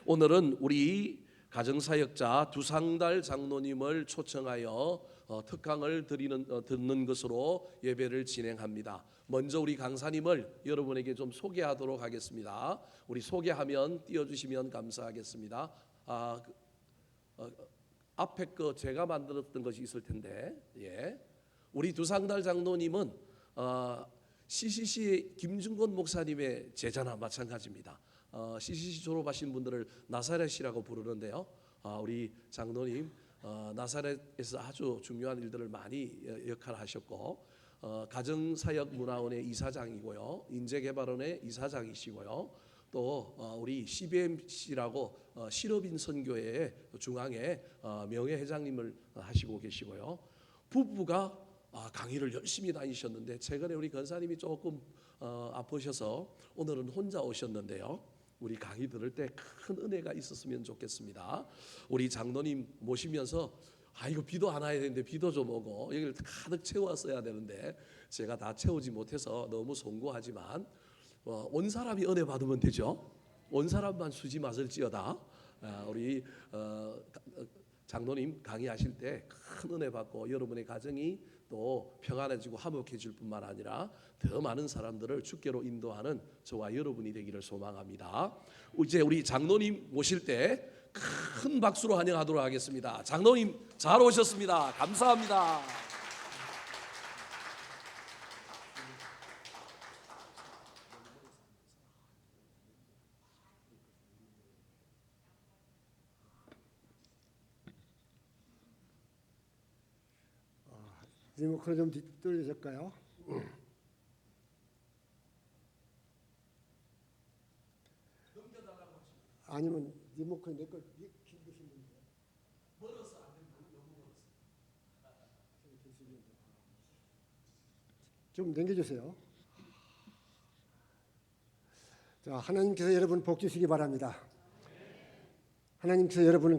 오늘은 우리 가정사역자 두상달 장로님을 초청하여 특강을 듣는 것으로 예배를 진행합니다. 먼저 우리 강사님을 여러분에게 좀 소개하도록 하겠습니다. 우리 소개하면 띄워주시면 감사하겠습니다. 앞에 거 제가 만들었던 것이 있을 텐데, 우리 두상달 장로님은 CCC 김중건 목사님의 제자나 마찬가지입니다. CCC 졸업하신 분들을 나사렛이라고 부르는데요. 우리 장로님 나사렛에서 아주 중요한 일들을 많이 역할하셨고, 가정사역문화원의 이사장이고요, 인재개발원의 이사장이시고요, 또 우리 CBMC라고 실업인 선교회 중앙회 명예회장님을 하시고 계시고요. 부부가 강의를 열심히 다니셨는데 최근에 우리 권사님이 조금 아프셔서 오늘은 혼자 오셨는데요. 우리 강의 들을 때 큰 은혜가 있었으면 좋겠습니다. 우리 장로님 모시면서 이거 비도 안 와야 되는데 비도 좀 오고 여기를 가득 채웠어야 되는데 제가 다 채우지 못해서 너무 송구하지만 온 사람이 은혜 받으면 되죠. 온 사람만 수지 마실지어다. 우리 장로님 강의하실 때 큰 은혜 받고 여러분의 가정이 또 평안해지고 화목해질 뿐만 아니라 더 많은 사람들을 주께로 인도하는 저와 여러분이 되기를 소망합니다. 이제 우리 장로님 모실 때 큰 박수로 환영하도록 하겠습니다. 장로님 잘 오셨습니다. 감사합니다. 리모컨을 좀 뒤돌리실까요? 아니면 리모컨 내걸 길으시는데 멀어서 안 된다. 너무 멀어서. 좀 넘겨주세요. 자, 하나님께서 여러분 복 주시기 바랍니다. 하나님께서 여러분을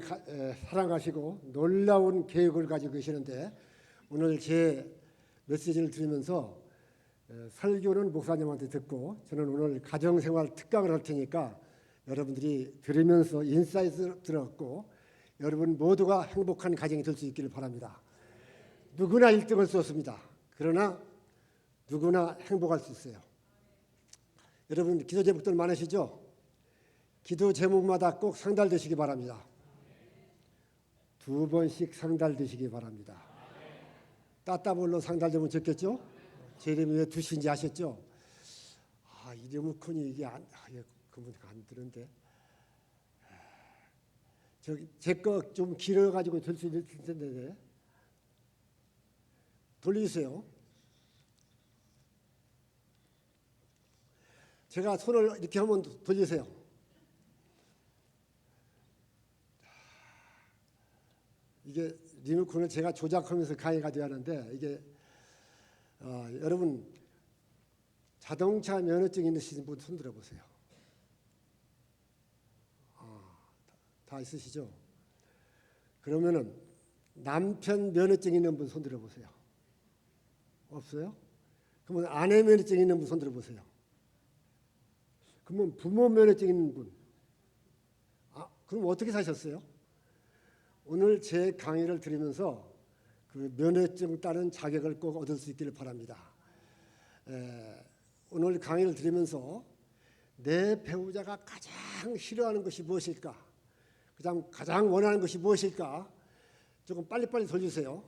사랑하시고 놀라운 계획을 가지고 계시는데, 오늘 제 메시지를 들으면서 설교는 목사님한테 듣고 저는 오늘 가정생활 특강을 할 테니까 여러분들이 들으면서 인사이트를 들었고 여러분 모두가 행복한 가정이 될 수 있기를 바랍니다. 누구나 1등을 쏘습니다. 그러나 누구나 행복할 수 있어요. 여러분 기도 제목들 많으시죠? 기도 제목마다 꼭 상달되시기 바랍니다. 2번씩 상달되시기 바랍니다. 따따블로 상달되면 좋겠죠? 제 이름이 왜 두신지 아셨죠? 이 리모컨이 이게 안 되는데. 제 거 좀 길어가지고 될 수 있을 텐데. 돌리세요. 제가 손을 이렇게 하면 돌리세요. 이게 리모컨을 제가 조작하면서 강의가 되어야 하는데, 이게 여러분 자동차 면허증 있으신 분 손 들어보세요. 다 있으시죠? 그러면은 남편 면허증 있는 분 손 들어보세요. 없어요? 그러면 아내 면허증 있는 분 손 들어보세요. 그러면 부모 면허증 있는 분, 그럼 어떻게 사셨어요? 오늘 제 강의를 들으면서 그 면허증 따른 자격을 꼭 얻을 수 있기를 바랍니다. 오늘 강의를 들으면서 내 배우자가 가장 싫어하는 것이 무엇일까? 가장 원하는 것이 무엇일까? 조금 빨리빨리 돌리세요.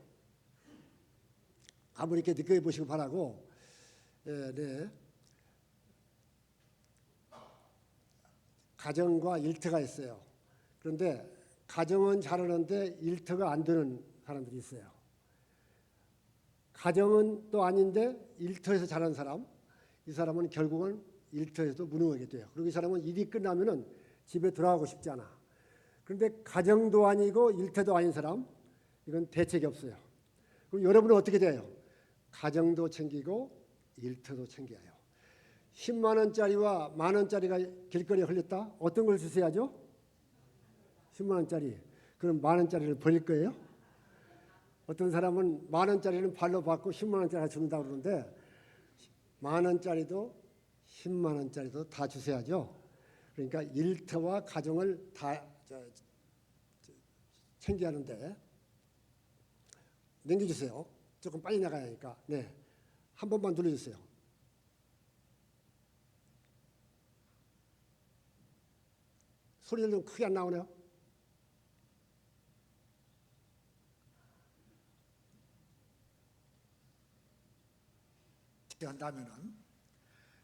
한번 이렇게 느껴 보시기 바라고. 가정과 일터가 있어요. 그런데 가정은 잘하는데 일터가 안 되는 사람들이 있어요. 가정은 또 아닌데 일터에서 잘하는 사람, 이 사람은 결국은 일터에서도 무능하게 돼요. 그리고 이 사람은 일이 끝나면은 집에 돌아가고 싶지 않아. 그런데 가정도 아니고 일터도 아닌 사람, 이건 대책이 없어요. 그럼 여러분은 어떻게 돼요? 가정도 챙기고 일터도 챙겨요. 10만 원짜리와 만 원짜리가 길거리에 흘렸다? 어떤 걸 주셔야죠? 10만 원짜리. 그럼 만 원짜리를 버릴 거예요? 어떤 사람은 만 원짜리는 발로 받고 10만 원짜리 준다고 그러는데 10,000원짜리도 10만 원짜리도 다 주셔야죠. 그러니까 일터와 가정을 다 챙겨야 하는데 넘겨주세요. 조금 빨리 나가야 하니까. 네, 한 번만 눌러주세요. 소리를 좀 크게 안 나오네요. 한다면은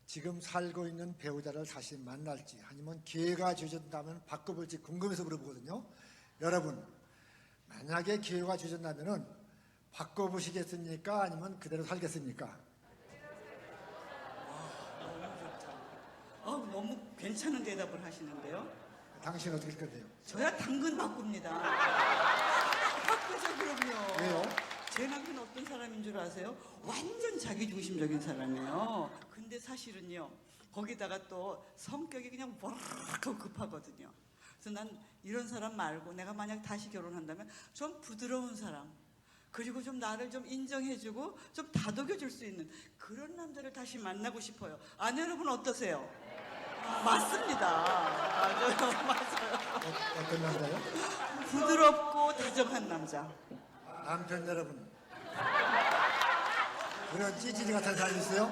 지금 살고 있는 배우자를 다시 만날지 아니면 기회가 주어진다면 바꿔볼지 궁금해서 물어보거든요. 여러분, 만약에 기회가 주어진다면은 바꿔보시겠습니까? 아니면 그대로 살겠습니까? 너무 괜찮은 대답을 하시는데요. 당신은 어떻게 할 건데요? 저야 당근 바꿉니다. 바꾸죠, 그럼요. 왜요? 제 남편 어떤 사람인 줄 아세요? 완전 자기중심적인 사람이에요. 근데 사실은요, 거기다가 또 성격이 그냥 워낙 급하거든요. 그래서 난 이런 사람 말고 내가 만약 다시 결혼한다면 좀 부드러운 사람, 그리고 좀 나를 좀 인정해주고 좀 다독여줄 수 있는 그런 남자를 다시 만나고 싶어요. 아내 여러분 어떠세요? 맞습니다. 맞아요. 맞아요. 어떤 남자요? 부드럽고 다정한 남자. 남편 여러분, 그런 찌질이 같은 사람 있어요?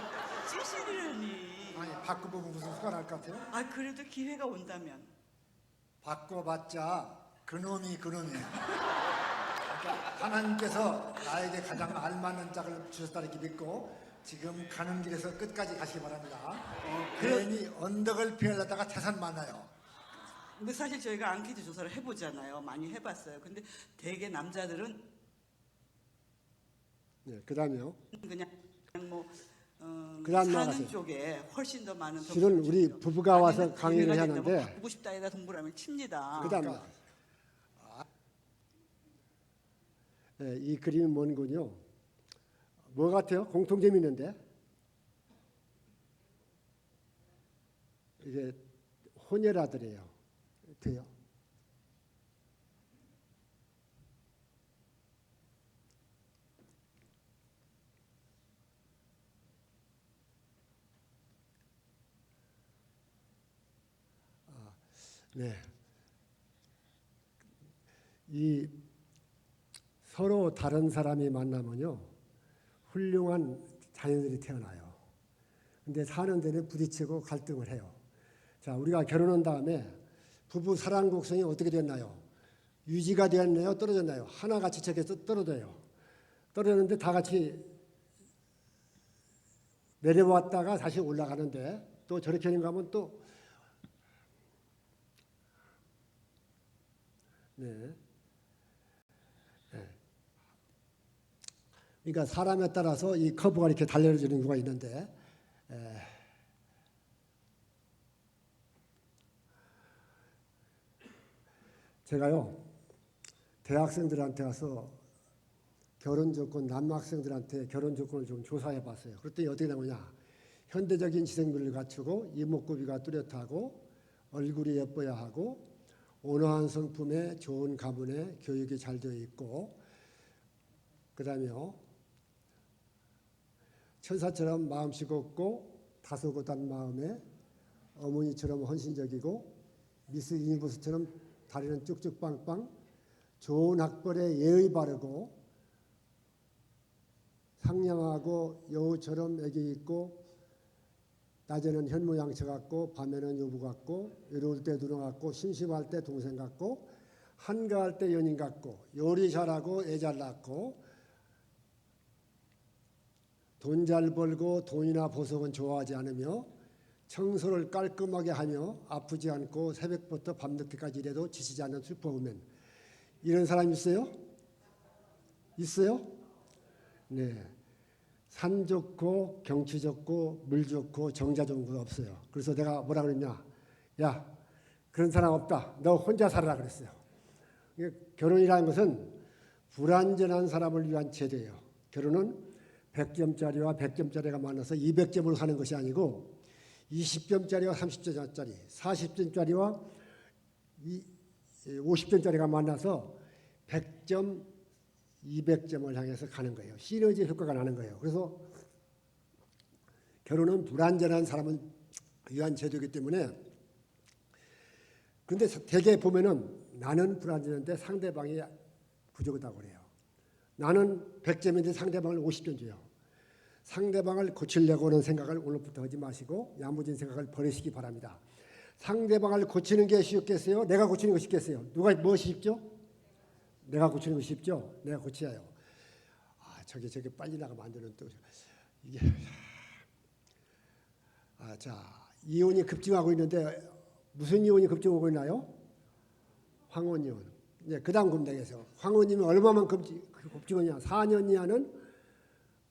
찌질이라니. 아니, 바꿔보면 무슨 수가 날 것 같아요? 그래도 기회가 온다면. 바꿔봤자 그놈이 그놈이에요. 그러니까 하나님께서 나에게 가장 알맞는 짝을 주셨다 이렇게 믿고 지금 가는 길에서 끝까지 가시기 바랍니다. 괜히 언덕을 피하려다가 태산 만나요. 근데 사실 저희가 앙케이트 조사를 해보잖아요. 많이 해봤어요. 근데 대개 남자들은 네, 그다음에요. 그냥 뭐 그다음 사는 나가세요. 쪽에 훨씬 더 많은 실은 우리 덕분을 부부가 와서 아니면 강의를 기회가 하는데 된다면 바꾸고 싶다에다 동그라미 칩니다. 그다음 그러니까. 네, 이 그림이 뭔군요. 뭐 같아요? 공통점이 있는데 이게 혼혈아들이에요. 돼요. 네. 이 서로 다른 사람이 만나면요, 훌륭한 자녀들이 태어나요. 근데 사는 데는 부딪히고 갈등을 해요. 자, 우리가 결혼한 다음에 부부 사랑 곡선이 어떻게 됐나요? 유지가 되었나요? 떨어졌나요? 하나같이 저기서 떨어져요. 떨어졌는데 다 같이 내려왔다가 다시 올라가는데 또 저렇게 하는 거 하면 또 네. 그러니까 사람에 따라서 이 커브가 이렇게 달려지는 경우가 있는데 제가요 대학생들한테 가서 결혼 조건 남학생들한테 결혼 조건을 좀 조사해 봤어요. 그랬더니 어떻게 나오냐? 현대적인 지성미를 갖추고 이목구비가 뚜렷하고 얼굴이 예뻐야 하고 온화한 성품에 좋은 가문에 교육이 잘 되어 있고 그다음에요. 천사처럼 마음씨 곱고 다소곳한 마음에 어머니처럼 헌신적이고 미스 유니버스처럼 다리는 쭉쭉 빵빵 좋은 학벌에 예의 바르고 상냥하고 여우처럼 애기 있고 낮에는 현모양처 같고 밤에는 여부 같고 외로울 때 누나 같고 심심할 때 동생 같고 한가할 때 연인 같고 요리 잘하고 애 잘 낳고 돈 잘 벌고 돈이나 보석은 좋아하지 않으며 청소를 깔끔하게 하며 아프지 않고 새벽부터 밤늦게까지 일해도 지치지 않는 슈퍼우먼. 이런 사람 있어요? 있어요? 네. 산 좋고 경치 좋고 물 좋고 정자 좋은 거 없어요. 그래서 내가 뭐라 그랬냐? 야, 그런 사람 없다. 너 혼자 살아라 그랬어요. 결혼이라는 것은 불완전한 사람을 위한 제도예요. 결혼은 100점짜리와 100점짜리가 만나서 200점으로 사는 것이 아니고 20점짜리와 30점짜리, 40점짜리와 50점짜리가 만나서 100점, 200점을 향해서 가는 거예요. 시너지 효과가 나는 거예요. 그래서 결혼은 불완전한 사람을 위한 제도이기 때문에 그런데 대개 보면은 나는 불완전한데 상대방이 부족하다고 그래요. 나는 100점인데 상대방을 50점 줘요. 상대방을 고치려고 하는 생각을 오늘부터 하지 마시고 야무진 생각을 버리시기 바랍니다. 상대방을 고치는 게 쉽겠어요? 내가 고치는 거 쉽겠어요? 누가 무엇이 쉽죠? 내가 고치는 거 쉽죠? 내가 고쳐야요. 저게 빨리 나가면 안 되는 또 이게 자, 이혼이 급증하고 있는데 무슨 이혼이 급증하고 있나요? 황혼 이혼. 네, 그다음 금당에서 황혼이면 얼마만 급증하냐? 4년 이하는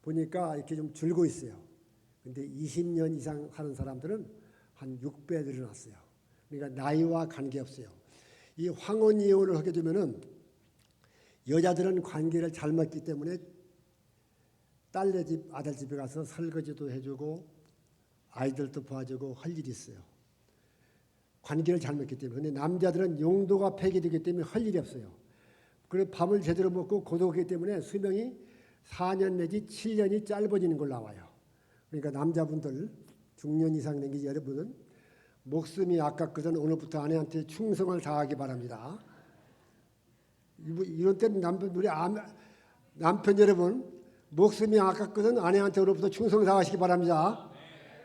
보니까 이렇게 좀 줄고 있어요. 근데 20년 이상 사는 사람들은 한 6배 늘어났어요. 그러니까 나이와 관계없어요. 이 황혼 이혼을 하게 되면은 여자들은 관계를 잘 맺기 때문에 딸네 집, 아들 집에 가서 설거지도 해주고 아이들도 봐주고 할 일이 있어요. 관계를 잘 맺기 때문에. 근데 남자들은 용도가 폐기되기 때문에 할 일이 없어요. 그리고 밥을 제대로 먹고 고독하기 때문에 수명이 4년 내지 7년이 짧아지는 걸로 나와요. 그러니까 남자분들 중년 이상 된 여러분은 목숨이 아깝거든 오늘부터 아내한테 충성을 다하기 바랍니다. 이런 때는 남편 여러분 목숨이 아깝거든 아내한테 오늘부터 충성 다하시기 바랍니다.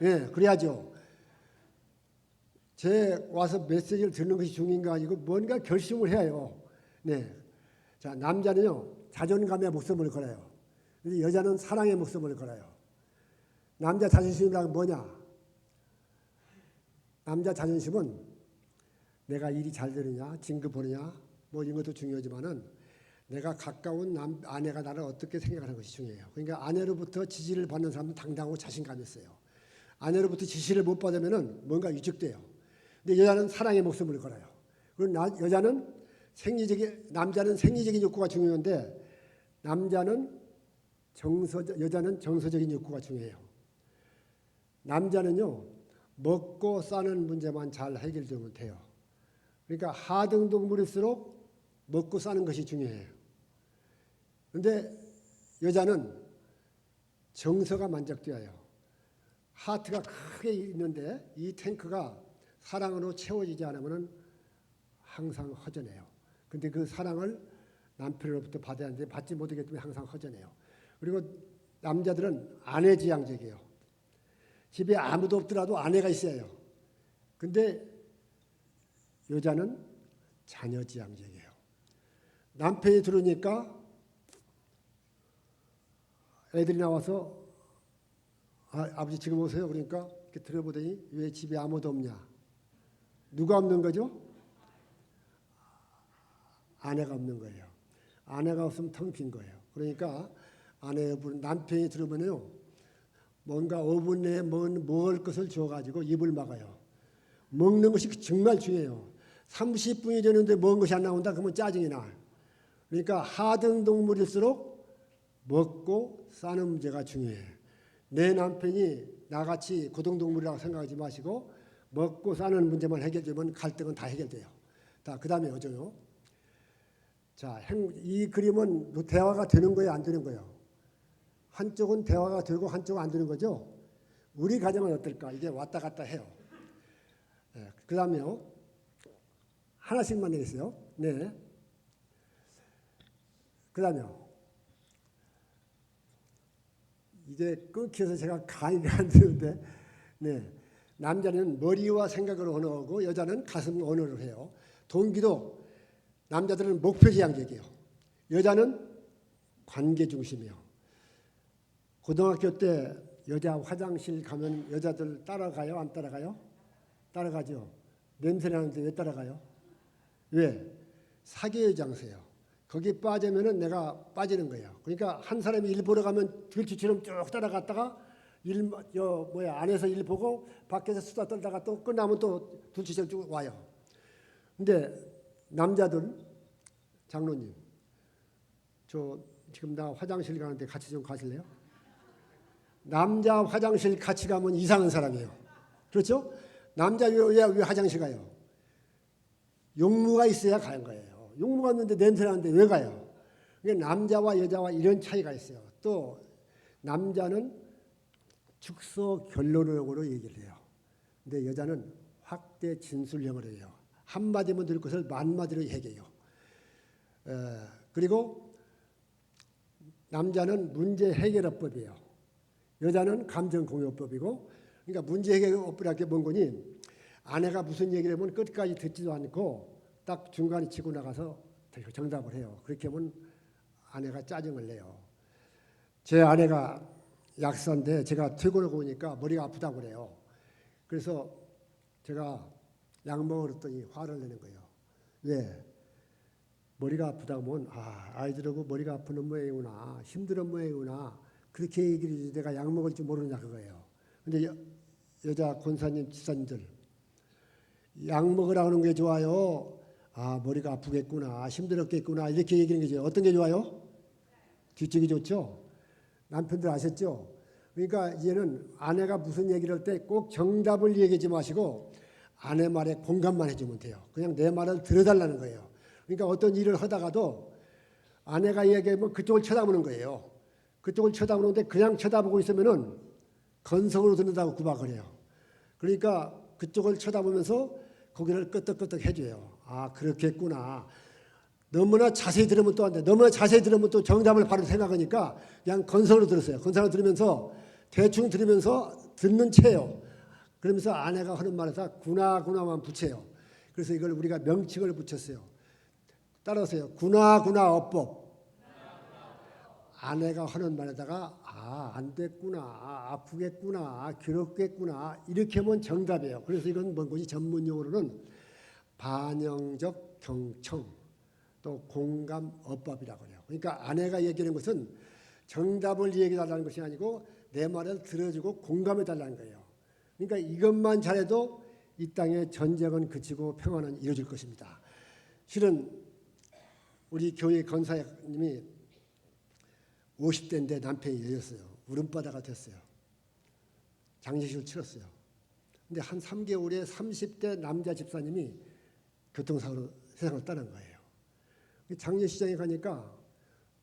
예, 그래야죠. 제 와서 메시지를 듣는 것이 중요한 거 아니고 뭔가 결심을 해야 해요. 네. 자, 남자는요 자존감에 목숨을 걸어요. 근데 여자는 사랑에 목숨을 걸어요. 남자 자존심이란 뭐냐? 남자 자존심은 내가 일이 잘 되느냐, 진급 보느냐, 뭐 이런 것도 중요하지만은 내가 가까운 아내가 나를 어떻게 생각하는 것이 중요해요. 그러니까 아내로부터 지지를 받는 사람은 당당하고 자신감이 있어요. 아내로부터 지시를 못 받으면은 뭔가 위축돼요. 근데 여자는 사랑의 목숨을 걸어요. 그리고 남자는 생리적인 욕구가 중요한데 여자는 정서적인 욕구가 중요해요. 남자는요 먹고 싸는 문제만 잘 해결되면 돼요. 그러니까 하등동물일수록 먹고 싸는 것이 중요해요. 그런데 여자는 정서가 만족되어요. 하트가 크게 있는데 이 탱크가 사랑으로 채워지지 않으면 항상 허전해요. 근데 그 사랑을 남편으로부터 받아야 하는데 받지 못하기 때문에 항상 허전해요. 그리고 남자들은 아내지향적이에요. 집에 아무도 없더라도 아내가 있어요. 근데 여자는 자녀지향적이에요. 남편이 들어오니까 애들이 나와서 아버지 지금 오세요. 그러니까 이렇게 들어보더니 왜 집에 아무도 없냐? 누가 없는 거죠? 아내가 없는 거예요. 아내가 없으면 텅 빈 거예요. 그러니까 남편이 들어오면요 뭔가 5분 내에 먹을 것을 줘가지고 입을 막아요. 먹는 것이 정말 중요해요. 30분이 되는데 먹은 것이 안 나온다 그러면 짜증이 나. 그러니까 하등동물일수록 먹고 싸는 문제가 중요해. 내 남편이 나같이 고등동물이라고 생각하지 마시고 먹고 싸는 문제만 해결되면 갈등은 다 해결돼요. 그 다음에 어쩌요? 자, 이 그림은 대화가 되는 거예요, 안 되는 거예요? 한쪽은 대화가 되고 한쪽은 안 되는 거죠? 우리 가정은 어떨까? 이게 왔다 갔다 해요. 네, 그 다음에요. 하나씩만 내겠어요. 네. 그 다음에요. 이게 끊겨서 제가 강의가 안 되는데, 네. 남자는 머리와 생각을 언어하고 여자는 가슴 언어를 해요. 동기도 남자들은 목표지향적이에요. 여자는 관계 중심이에요. 고등학교 때 여자 화장실 가면 여자들 따라가요? 안 따라가요? 따라가죠. 냄새 나는데 왜 따라가요? 왜? 사교의 장소예요. 거기 빠지면은 내가 빠지는 거예요. 그러니까 한 사람이 일 보러 가면 들쥐처럼 쭉 따라갔다가 안에서 일 보고 밖에서 수다 떨다가 또 끝나면 또 들쥐처럼 쭉 와요. 근데 남자들 장로님, 저 지금 나 화장실 가는데 같이 좀 가실래요? 남자 화장실 같이 가면 이상한 사람이에요. 그렇죠? 남자 왜 화장실 가요? 용무가 있어야 가는 거예요. 용무가 있는데 냄새 나는데 왜 가요? 그러니까 남자와 여자와 이런 차이가 있어요. 또 남자는 축소 결론으로 얘기를 해요. 근데 여자는 확대 진술형으로 해요. 한마디면 들을 것을 만마디로 얘기해요. 그리고 남자는 문제 해결법이에요. 여자는 감정 공유법이고, 그러니까 문제 해결법이라는 게 뭔 거니? 아내가 무슨 얘기를 하면 끝까지 듣지도 않고 딱 중간에 치고 나가서 정답을 해요. 그렇게 하면 아내가 짜증을 내요. 제 아내가 약사인데 제가 퇴근하고 오니까 머리가 아프다고 그래요. 그래서 제가 약 먹었더니 화를 내는 거예요. 왜? 머리가 아프다고 하면 아이들하고 머리가 아픈 모양이구나, 힘든 모양이구나, 그렇게 얘기를 해야지 내가 약 먹을 줄 모르냐 그거예요. 근데 여자 권사님, 집사님들, 약 먹으라고 하는 게 좋아요? 머리가 아프겠구나, 힘들었겠구나, 이렇게 얘기하는 거죠. 어떤 게 좋아요? 뒤쪽이 좋죠. 남편들 아셨죠? 그러니까 이제는 아내가 무슨 얘기를 할 때 꼭 정답을 얘기하지 마시고 아내 말에 공감만 해주면 돼요. 그냥 내 말을 들어달라는 거예요. 그러니까 어떤 일을 하다가도 아내가 얘기하면 그쪽을 쳐다보는 거예요. 그쪽을 쳐다보는데 그냥 쳐다보고 있으면은 건성으로 듣는다고 구박을 해요. 그러니까 그쪽을 쳐다보면서 고개를 끄덕끄덕 해줘요. 그렇겠구나. 너무나 자세히 들으면 또 안 돼. 너무나 자세히 들으면 또 정답을 바로 생각하니까 그냥 건성으로 들었어요. 건성으로 들으면서 대충 들으면서 듣는 채요. 그러면서 아내가 하는 말에다 구나구나만 붙여요. 그래서 이걸 우리가 명칭을 붙였어요. 따라하세요. 구나구나 어법. 아내가 하는 말에다가 안 됐구나, 아프겠구나, 괴롭겠구나, 이렇게 하면 정답이에요. 그래서 이건 뭔 것이 전문용어로는 반영적 경청, 또 공감 어법이라고 해요. 그러니까 아내가 얘기하는 것은 정답을 얘기해달라는 것이 아니고 내 말을 들어주고 공감해달라는 거예요. 그러니까 이것만 잘해도 이 땅의 전쟁은 그치고 평화는 이루어질 것입니다. 실은 우리 교회 권사님이 50대인데 남편이 여였어요. 울음바다가 됐어요. 장례식을 치렀어요. 근데 한 3개월에 30대 남자 집사님이 교통사고로 세상을 떠난 거예요. 장례식장에 가니까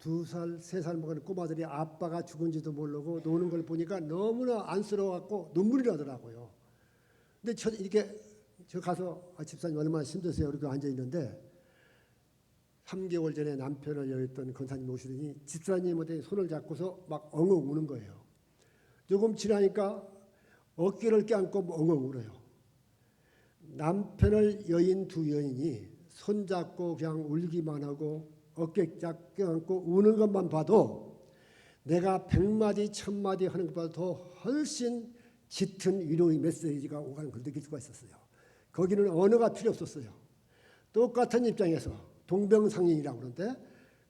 2살, 3살 먹은 꼬마들이 아빠가 죽은지도 모르고 노는 걸 보니까 너무나 안쓰러워갖고 눈물이 나더라고요. 근데 저 가서 집사님 얼마나 힘드세요? 이렇게 앉아있는데 3개월 전에 남편을 여였던 권사님 오시더니 집사님한테 손을 잡고서 막 엉엉 우는 거예요. 조금 지나니까 어깨를 껴안고 엉엉 울어요. 남편을 여인 두 여인이 손잡고 그냥 울기만 하고 어깨 껴안고 우는 것만 봐도 내가 100마디 1000마디 하는 것보다 더 훨씬 짙은 위로의 메시지가 오가는 걸 느낄 수가 있었어요. 거기는 언어가 필요 없었어요. 똑같은 입장에서 동병상련이라고 그러는데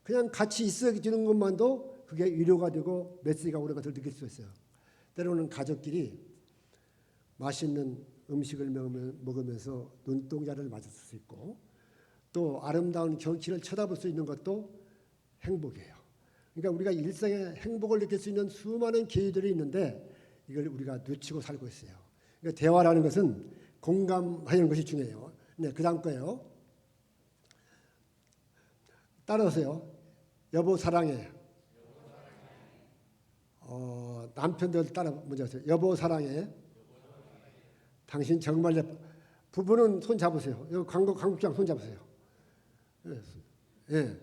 그냥 같이 있어주는 것만도 그게 위로가 되고 메시지가 오는 것을 느낄 수 있어요. 때로는 가족끼리 맛있는 음식을 먹으면서 눈동자를 맞을 수 있고 또 아름다운 경치를 쳐다볼 수 있는 것도 행복이에요. 그러니까 우리가 일상에 행복을 느낄 수 있는 수많은 기회들이 있는데 이걸 우리가 놓치고 살고 있어요. 그러니까 대화라는 것은 공감하는 것이 중요해요. 네, 그 다음 거예요. 따라오세요. 여보 사랑해. 남편들 따라 먼저 하세요. 여보 사랑해. 당신 정말 예뻐. 부부는 손 잡으세요. 여기 광국장 손 잡으세요. 예.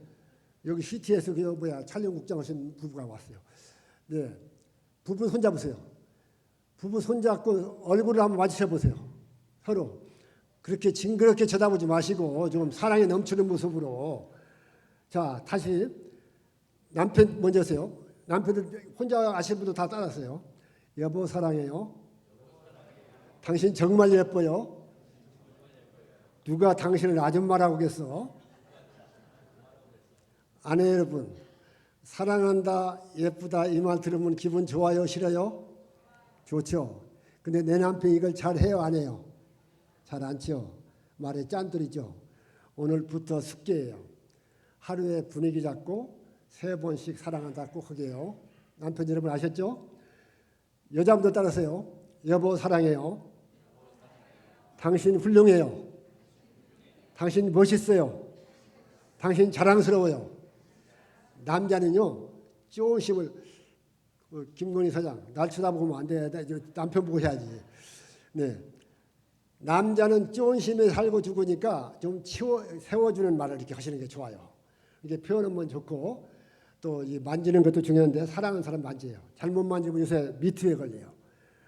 여기 CT에서 촬영국장 하신 부부가 왔어요. 네. 부부 손 잡으세요. 부부 손 잡고 얼굴을 한번 마주쳐 보세요. 서로. 그렇게 징그럽게 쳐다보지 마시고 좀 사랑이 넘치는 모습으로. 자, 다시 남편 먼저 하세요. 남편들 혼자 아시는 분들 다 따라하세요. 여보 사랑해요. 당신 정말 예뻐요. 누가 당신을 아줌마라고 하겠어? 아내 여러분, 사랑한다, 예쁘다 이 말 들으면 기분 좋아요, 싫어요? 좋죠. 근데 내 남편이 이걸 잘해요, 안 해요? 잘 안 쳐. 말에 짠돌이죠. 오늘부터 숙제예요. 하루에 분위기 잡고 3번씩 사랑한다 꼭 하게요. 남편 여러분 아셨죠? 여자분들 따라서요. 여보 사랑해요. 당신 훌륭해요. 당신 멋있어요. 당신 자랑스러워요. 남자는요, 조금씩을 김건희 사장 날 쳐다보면 안 돼. 남편 보고 해야지. 네. 남자는 쫀심에 살고 죽으니까 좀 세워주는 말을 이렇게 하시는 게 좋아요. 이게 표현은 뭐 좋고 또 이 만지는 것도 중요한데 사랑하는 사람 만져요. 잘못 만지면 요새 미투에 걸려요.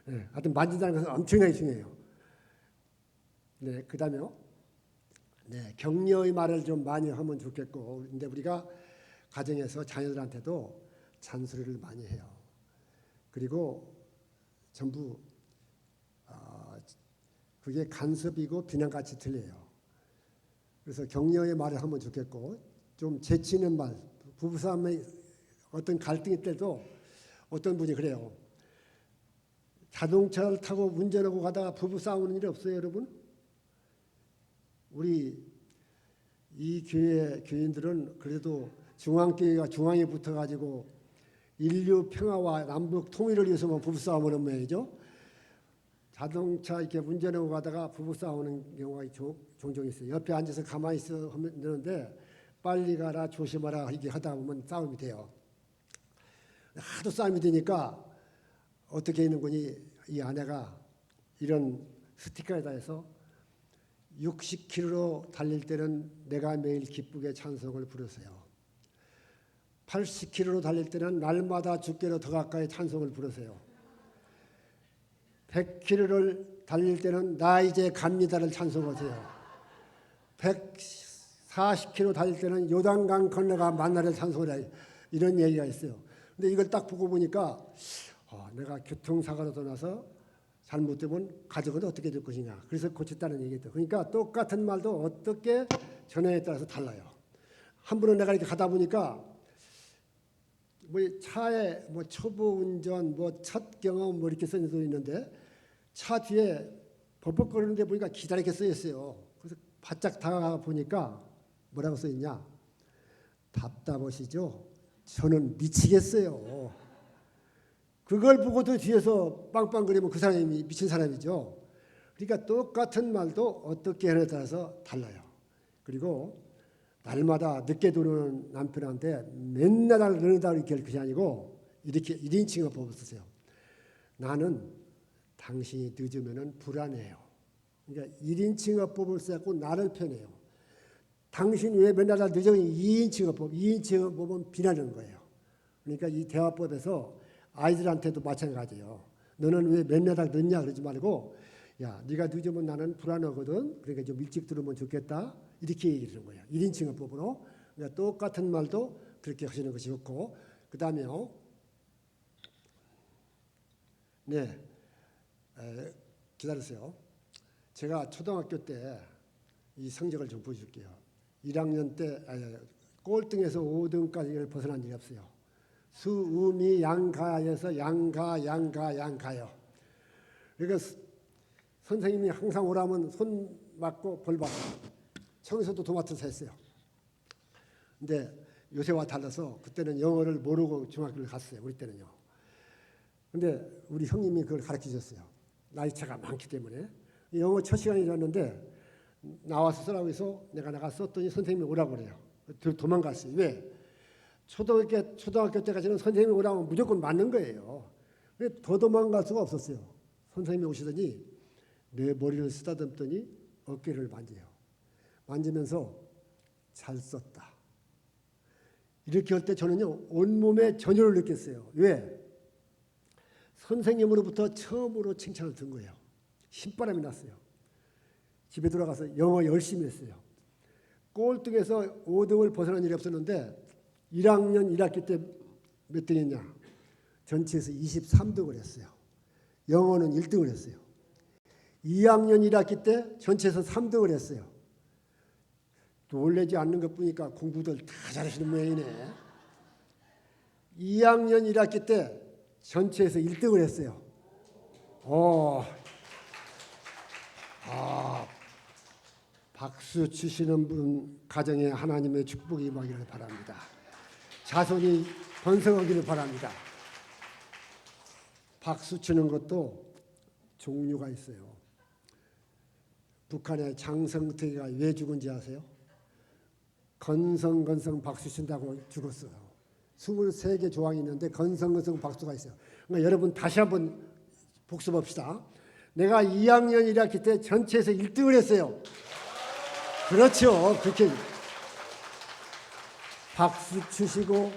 네. 하여튼 만진다는 것은 엄청나게 중요해요. 네. 그다음에요. 네. 격려의 말을 좀 많이 하면 좋겠고 근데 우리가 가정에서 자녀들한테도 잔소리를 많이 해요. 그리고 전부 그게 간섭이고 비난같이 틀려요. 그래서 격려의 말을 하면 좋겠고 좀 재치 있는 말, 부부싸움에 어떤 갈등이 때도 어떤 분이 그래요. 자동차를 타고 운전하고 가다가 부부싸우는 일이 없어요, 여러분? 우리 이 교회 교인들은 그래도 중앙교회가 중앙에 붙어가지고 인류 평화와 남북 통일을 위해서만 부부싸움을 하는 모양이죠. 자동차 이렇게 운전하고 가다가 부부싸우는 경우가 종종 있어요. 옆에 앉아서 가만히 있어 하면 되는데 빨리 가라 조심하라 이게 하다 보면 싸움이 돼요. 하도 싸움이 되니까 어떻게 있는 거니 이 아내가 이런 스티커에다 해서 60km로 달릴 때는 내가 매일 기쁘게 찬송을 부르세요. 80km로 달릴 때는 날마다 주께로 더 가까이 찬송을 부르세요. 100km를 달릴 때는 나 이제 갑니다를 찬송하세요. 140km 달릴 때는 요단강 건너가 만나를 찬송하라 이런 얘기가 있어요. 근데 이걸 딱 보고 보니까 내가 교통사고로 나서 잘못되면 가족은 어떻게 될 것이냐. 그래서 고쳤다는 얘기죠. 그러니까 똑같은 말도 어떻게 전해에 따라서 달라요. 한 번은 내가 이렇게 가다 보니까 뭐 차에 뭐 초보 운전, 뭐 첫 경험 뭐 이렇게 써져 있는데 차 뒤에 버벅거리는데 보니까 기다리게 써 있어요. 그래서 바짝 다가가 보니까 뭐라고 써 있냐? 답답하시죠? 저는 미치겠어요. 그걸 보고도 뒤에서 빵빵거리면 그 사람이 미친 사람이죠. 그러니까 똑같은 말도 어떻게 하느냐에 따라서 달라요. 그리고 날마다 늦게 들어오는 남편한테 맨날 늦는다 이렇게 할 것이 아니고 이렇게 1인칭을 법을 쓰세요. 나는 당신이 늦으면 불안해요. 그러니까 1인칭 법을 써갖고 나를 표현해요. 당신 왜 맨날 늦어? 2인칭 법. 2인칭 법은 비난하는 거예요. 그러니까 이 대화법에서 아이들한테도 마찬가지예요. 너는 왜 맨날 늦냐 그러지 말고 야 네가 늦으면 나는 불안하거든. 그러니까 좀 일찍 들으면 좋겠다. 이렇게 얘기하는 거예요. 1인칭 법으로. 그러니까 똑같은 말도 그렇게 하시는 것이 좋고 그 다음에요. 네, 기다리세요. 제가 초등학교 때 이 성적을 좀 보여줄게요. 1학년 때 꼴등에서 5등까지를 벗어난 적이 없어요. 수음이 양가에서 양가요. 그러니까 선생님이 항상 오라면 손 맞고 벌 받고 청소도 도맡아서 했어요. 근데 요새와 달라서 그때는 영어를 모르고 중학교를 갔어요. 우리 때는요. 근데 우리 형님이 그걸 가르쳐 줬어요. 나이차가 많기 때문에. 영어 첫 시간이었는데 나와서 쓰라고 해서 내가 썼더니 선생님이 오라고 그래요. 도망갔어요. 왜? 초등학교 때까지는 선생님이 오라면 무조건 맞는 거예요. 더 도망갈 수가 없었어요. 선생님이 오시더니 내 머리를 쓰다듬더니 어깨를 만져요. 만지면서 잘 썼다. 이렇게 할 때 저는요 온몸에 전율을 느꼈어요. 왜? 선생님으로부터 처음으로 칭찬을 든 거예요. 신바람이 났어요. 집에 돌아가서 영어 열심히 했어요. 꼴등에서 5등을 벗어난 일이 없었는데 1학년 1학기 때 몇 등했냐? 전체에서 23등을 했어요. 영어는 1등을 했어요. 2학년 1학기 때 전체에서 3등을 했어요. 놀라지 않는 것 보니까 공부들 다 잘하시는 모양이네. 2학년 1학기 때 전체에서 1등을 했어요. 박수 치시는 분 가정에 하나님의 축복이 임하기를 바랍니다. 자손이 번성하기를 바랍니다. 박수 치는 것도 종류가 있어요. 북한의 장성택이가 왜 죽은지 아세요? 건성건성 박수 친다고 죽었어요. 23개 조항이 있는데 건성건성 박수가 있어요. 그러니까 여러분 다시 한번 복습합시다. 내가 2학년 1학기 때 전체에서 1등을 했어요. 그렇죠. 그렇게 박수 치시고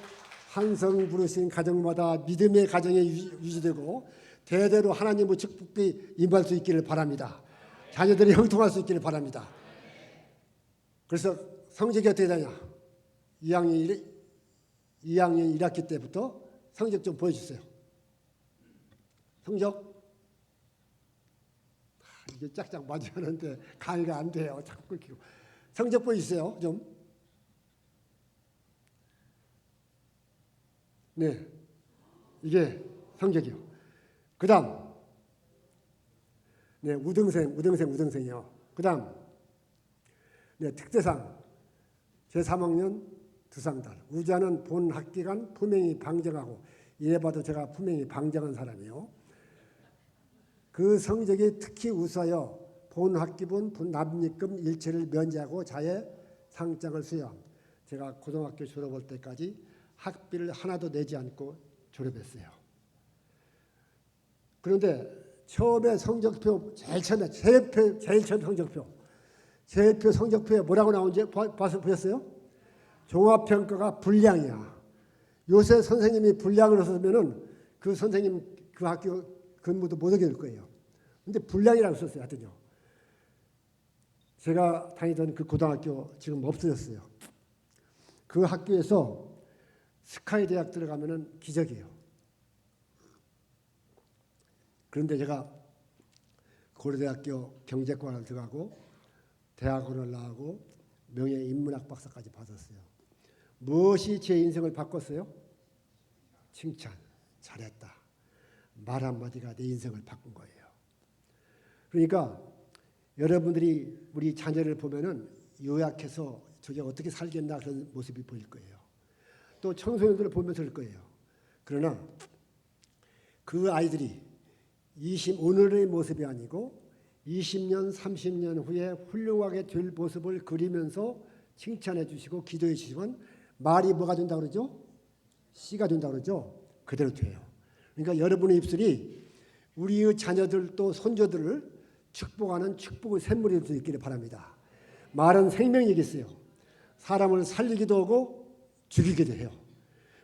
한성 부르신 가정마다 믿음의 가정이 유지되고 대대로 하나님의 축복이 임할 수 있기를 바랍니다. 자녀들이 형통할 수 있기를 바랍니다. 그래서 성적이 어떻게 되냐? 2학년 1학기 때부터 성적 좀 보여주세요. 성적? 이게 짝짝 맞으는데 가위가 안 돼요. 자꾸 끊기고. 성적 보여주세요. 좀. 네, 이게 성적이요. 그 다음, 네, 우등생이요. 그 다음, 네, 특대상, 제3학년 두상달. 우자는 본 학기간 품행이 방정하고, 이래 봐도 제가 품행이 방정한 사람이에요. 그 성적이 특히 우수하여 본 학기분 납입금 일체를 면제하고 자해 상장을 수여함. 제가 고등학교 졸업할 때까지 학비를 하나도 내지 않고 졸업했어요. 그런데 처음에 성적표 제일 처음 성적표 성적표에 뭐라고 나온지 보셨어요? 종합평가가 불량이야. 요새 선생님이 불량을 했으면은 그 선생님 그 학교 근무도 못 하게 될 거예요. 근데 불량이라고 썼어요. 하여튼요. 제가 다니던 그 고등학교 지금 없어졌어요. 그 학교에서 스카이 대학 들어가면은 기적이에요. 그런데 제가 고려대학교 경제과를 들어가고 대학원을 나오고 명예인문학 박사까지 받았어요. 무엇이 제 인생을 바꿨어요? 칭찬. 잘했다. 말 한마디가 내 인생을 바꾼 거예요. 그러니까 여러분들이 우리 자녀를 보면은 요약해서 저게 어떻게 살겠나 그런 모습이 보일 거예요. 또 청소년들을 보면서 할 거예요. 그러나 그 아이들이 오늘의 모습이 아니고 20년, 30년 후에 훌륭하게 될 모습을 그리면서 칭찬해 주시고 기도해 주시면 말이 뭐가 된다고 그러죠? 씨가 된다고 그러죠? 그대로 돼요. 그러니까 여러분의 입술이 우리의 자녀들 또 손자들을 축복하는 축복의 샘물이 될 수 있기를 바랍니다. 말은 생명이겠어요. 사람을 살리기도 하고 죽이기도 해요.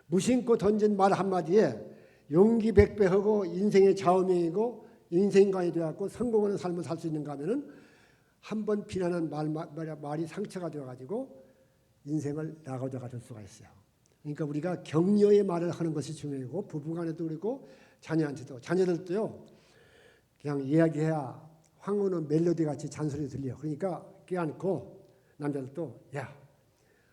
무심코 던진 말 한마디에 용기 백배하고 인생의 좌우명이고 인생관이 되어갖고 성공하는 삶을 살 수 있는가 하면은 한 번 비난한 말이 상처가 되어가지고 인생을 나가져가 될 수가 있어요. 그러니까 우리가 격려의 말을 하는 것이 중요하고 부부간에도 그렇고 자녀들도요. 그냥 이야기해야 황혼의 멜로디 같이 잔소리 들려. 그러니까 껴안고 남자들도 야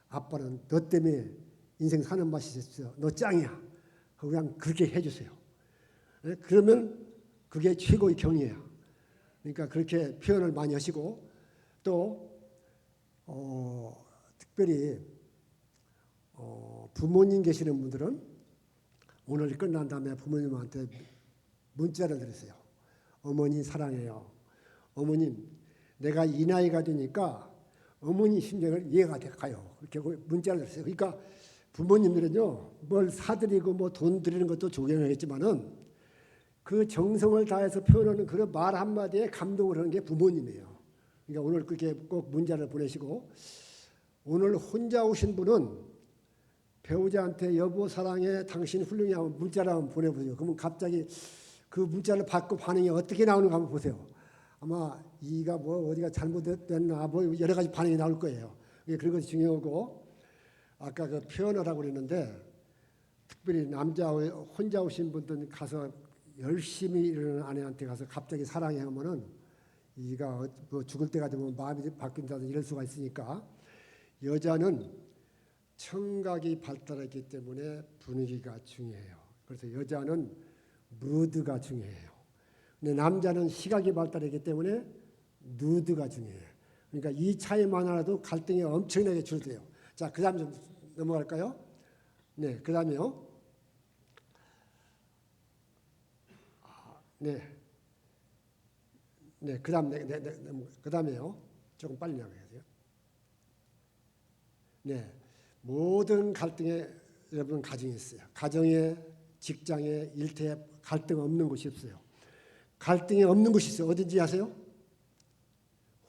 아빠는 너 때문에 인생 사는 맛이 있어. 너 짱이야. 그냥 그렇게 해주세요. 그러면 그게 최고의 경이에요. 그러니까 그렇게 표현을 많이 하시고 또 특별히 부모님 계시는 분들은 오늘 끝난 다음에 부모님한테 문자를 드렸어요. 어머니 사랑해요. 어머님 내가 이 나이가 되니까 어머니 심정을 이해가 돼가요. 그렇게 문자를 드렸어요. 그러니까 부모님들은요 뭘 사드리고 뭐 돈 드리는 것도 존경하겠지만은 그 정성을 다해서 표현하는 그런 말 한마디에 감동을 하는 게 부모님이에요. 그러니까 오늘 그렇게 꼭 문자를 보내시고 오늘 혼자 오신 분은 배우자한테 여보 사랑해 당신 훌륭해 하면 문자를 한번 보내보세요. 그러면 갑자기 그 문자를 받고 반응이 어떻게 나오는가 한번 보세요. 아마 이가 뭐 어디가 잘못됐나 뭐 여러 가지 반응이 나올 거예요. 그런 것이 중요하고 아까 그 표현을 하고 그랬는데 특별히 남자 혼자 오신 분들 가서 열심히 일하는 아내한테 가서 갑자기 사랑해 하면은 이가 뭐 죽을 때가 되면 마음이 바뀐다든지 이럴 수가 있으니까 여자는 청각이 발달했기 때문에 분위기가 중요해요. 그래서 여자는 무드가 중요해요. 근데 남자는 시각이 발달했기 때문에 누드가 중요해요. 그러니까 이 차이만 하나도 갈등이 엄청나게 줄어들어요. 자, 그 다음 좀 넘어갈까요? 네, 그 다음에요. 네, 그 다음에요. 조금 빨리 나가야 돼요. 네, 모든 갈등의 여러분 가정이 있어요. 가정에, 직장에, 일터에 갈등 없는 곳이 없어요. 갈등이 없는 곳이 있어요. 어딘지 아세요?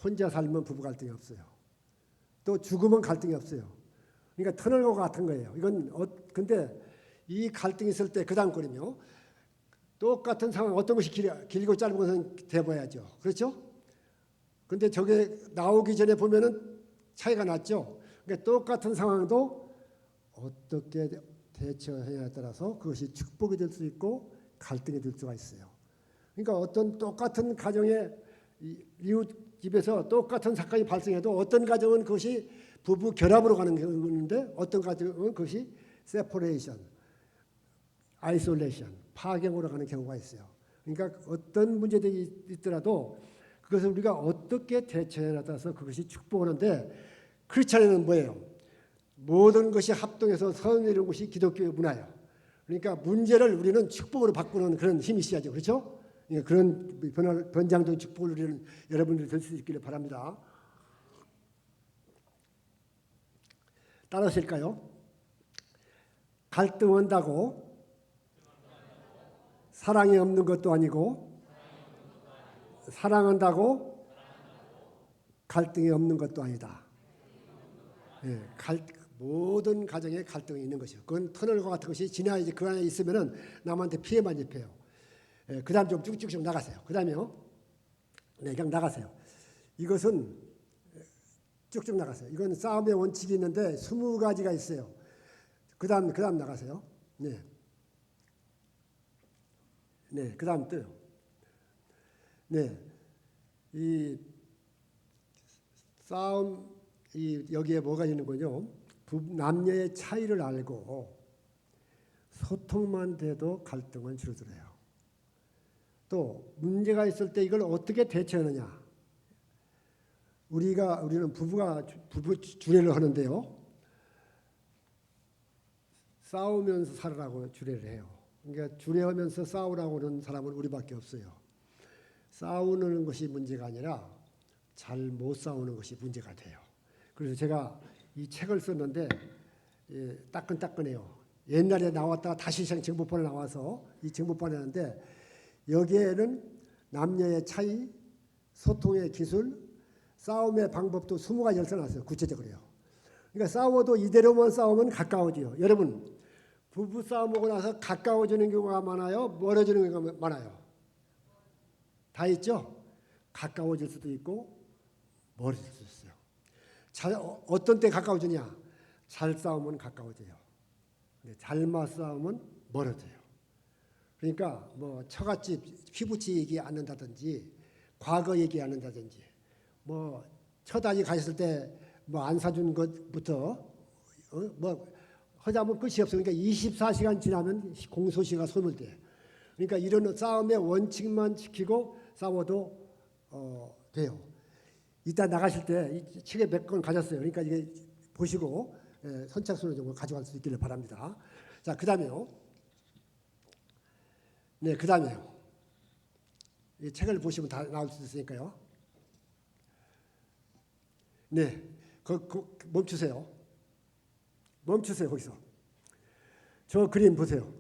혼자 살면 부부 갈등이 없어요. 또 죽으면 갈등이 없어요. 그러니까 터널과 같은 거예요. 이건 근데 이 갈등이 있을 때 그다음 거리며 똑같은 상황 어떤 것이 길고 짧은 것은 대봐야죠. 그렇죠? 근데 저게 나오기 전에 보면은 차이가 났죠. 그러니까 똑같은 상황도 어떻게 대처해야에 따라서 그것이 축복이 될 수 있고 갈등이 될 수가 있어요. 그러니까 어떤 똑같은 가정에 이웃 집에서 똑같은 사건이 발생해도 어떤 가정은 그것이 부부 결합으로 가는 경우인데 어떤 가정은 그것이 세퍼레이션, 아이솔레이션, 파경으로 가는 경우가 있어요. 그러니까 어떤 문제들이 있더라도 그것을 우리가 어떻게 대처해야 따라서 그것이 축복하는데 크리스찬에는 뭐예요? 모든 것이 합동해서 선을 이루는 것이 기독교의 문화예요. 그러니까 문제를 우리는 축복으로 바꾸는 그런 힘이 있어야죠. 그렇죠? 그런 변장된 축복을 우리는 여러분들이 될 수 있기를 바랍니다. 따라하실까요? 갈등 온다고 사랑이 없는 것도 아니고 사랑한다고 갈등이 없는 것도 아니다. 예, 모든 가정에 갈등이 있는 것이요. 그건 터널과 같은 것이 지나야지 그 안에 있으면은 남한테 피해만 입혀요. 예, 그 다음 좀 쭉쭉쭉 나가세요. 그 다음에요. 네, 그냥 나가세요. 이것은 쭉쭉 나가세요. 이건 싸움의 원칙이 있는데 20가지가 있어요. 그 다음 나가세요. 네. 네, 그 다음 또요. 네. 이 싸움, 여기에 뭐가 있는 거죠? 남녀의 차이를 알고 소통만 돼도 갈등은 줄어들어요. 또 문제가 있을 때 이걸 어떻게 대처하느냐? 우리는 부부 주례를 하는데요. 싸우면서 살으라고 주례를 해요. 그러니까 주례하면서 싸우라고 하는 사람은 우리밖에 없어요. 싸우는 것이 문제가 아니라 잘 못 싸우는 것이 문제가 돼요. 그래서 제가 이 책을 썼는데 따끈따끈해요. 옛날에 나왔다가 다시 정보판에 나와서 이 정보판에 하는데 여기에는 남녀의 차이, 소통의 기술, 싸움의 방법도 20가지를 써놨어요. 구체적으로요. 그러니까 싸워도 이대로만 싸우면 가까워져요. 여러분 부부 싸움하고 나서 가까워지는 경우가 많아요? 멀어지는 경우가 많아요? 다 있죠? 가까워질 수도 있고 멀어질 수도 있어요. 어떤 때 가까워지냐? 잘 싸우면 가까워져요. 잘못 싸우면 멀어져요. 그러니까 뭐 처갓집 휘부치 얘기 안 한다든지 과거 얘기 안 한다든지 뭐 처다니 가셨을 때 뭐 안 사준 것부터 뭐 하자면 끝이 없어요. 그러니까 24시간 지나면 공소시가 소멸돼요. 그러니까 이런 싸움의 원칙만 지키고 싸워도 돼요. 이따 나가실 때 이 책에 몇 권 가졌어요. 그러니까 이게 보시고 선착순으로 좀 가져갈 수 있기를 바랍니다. 자, 그 다음에요. 네, 그 다음에요. 이 책을 보시면 다 나올 수 있으니까요. 네, 멈추세요. 멈추세요, 거기서. 저 그림 보세요.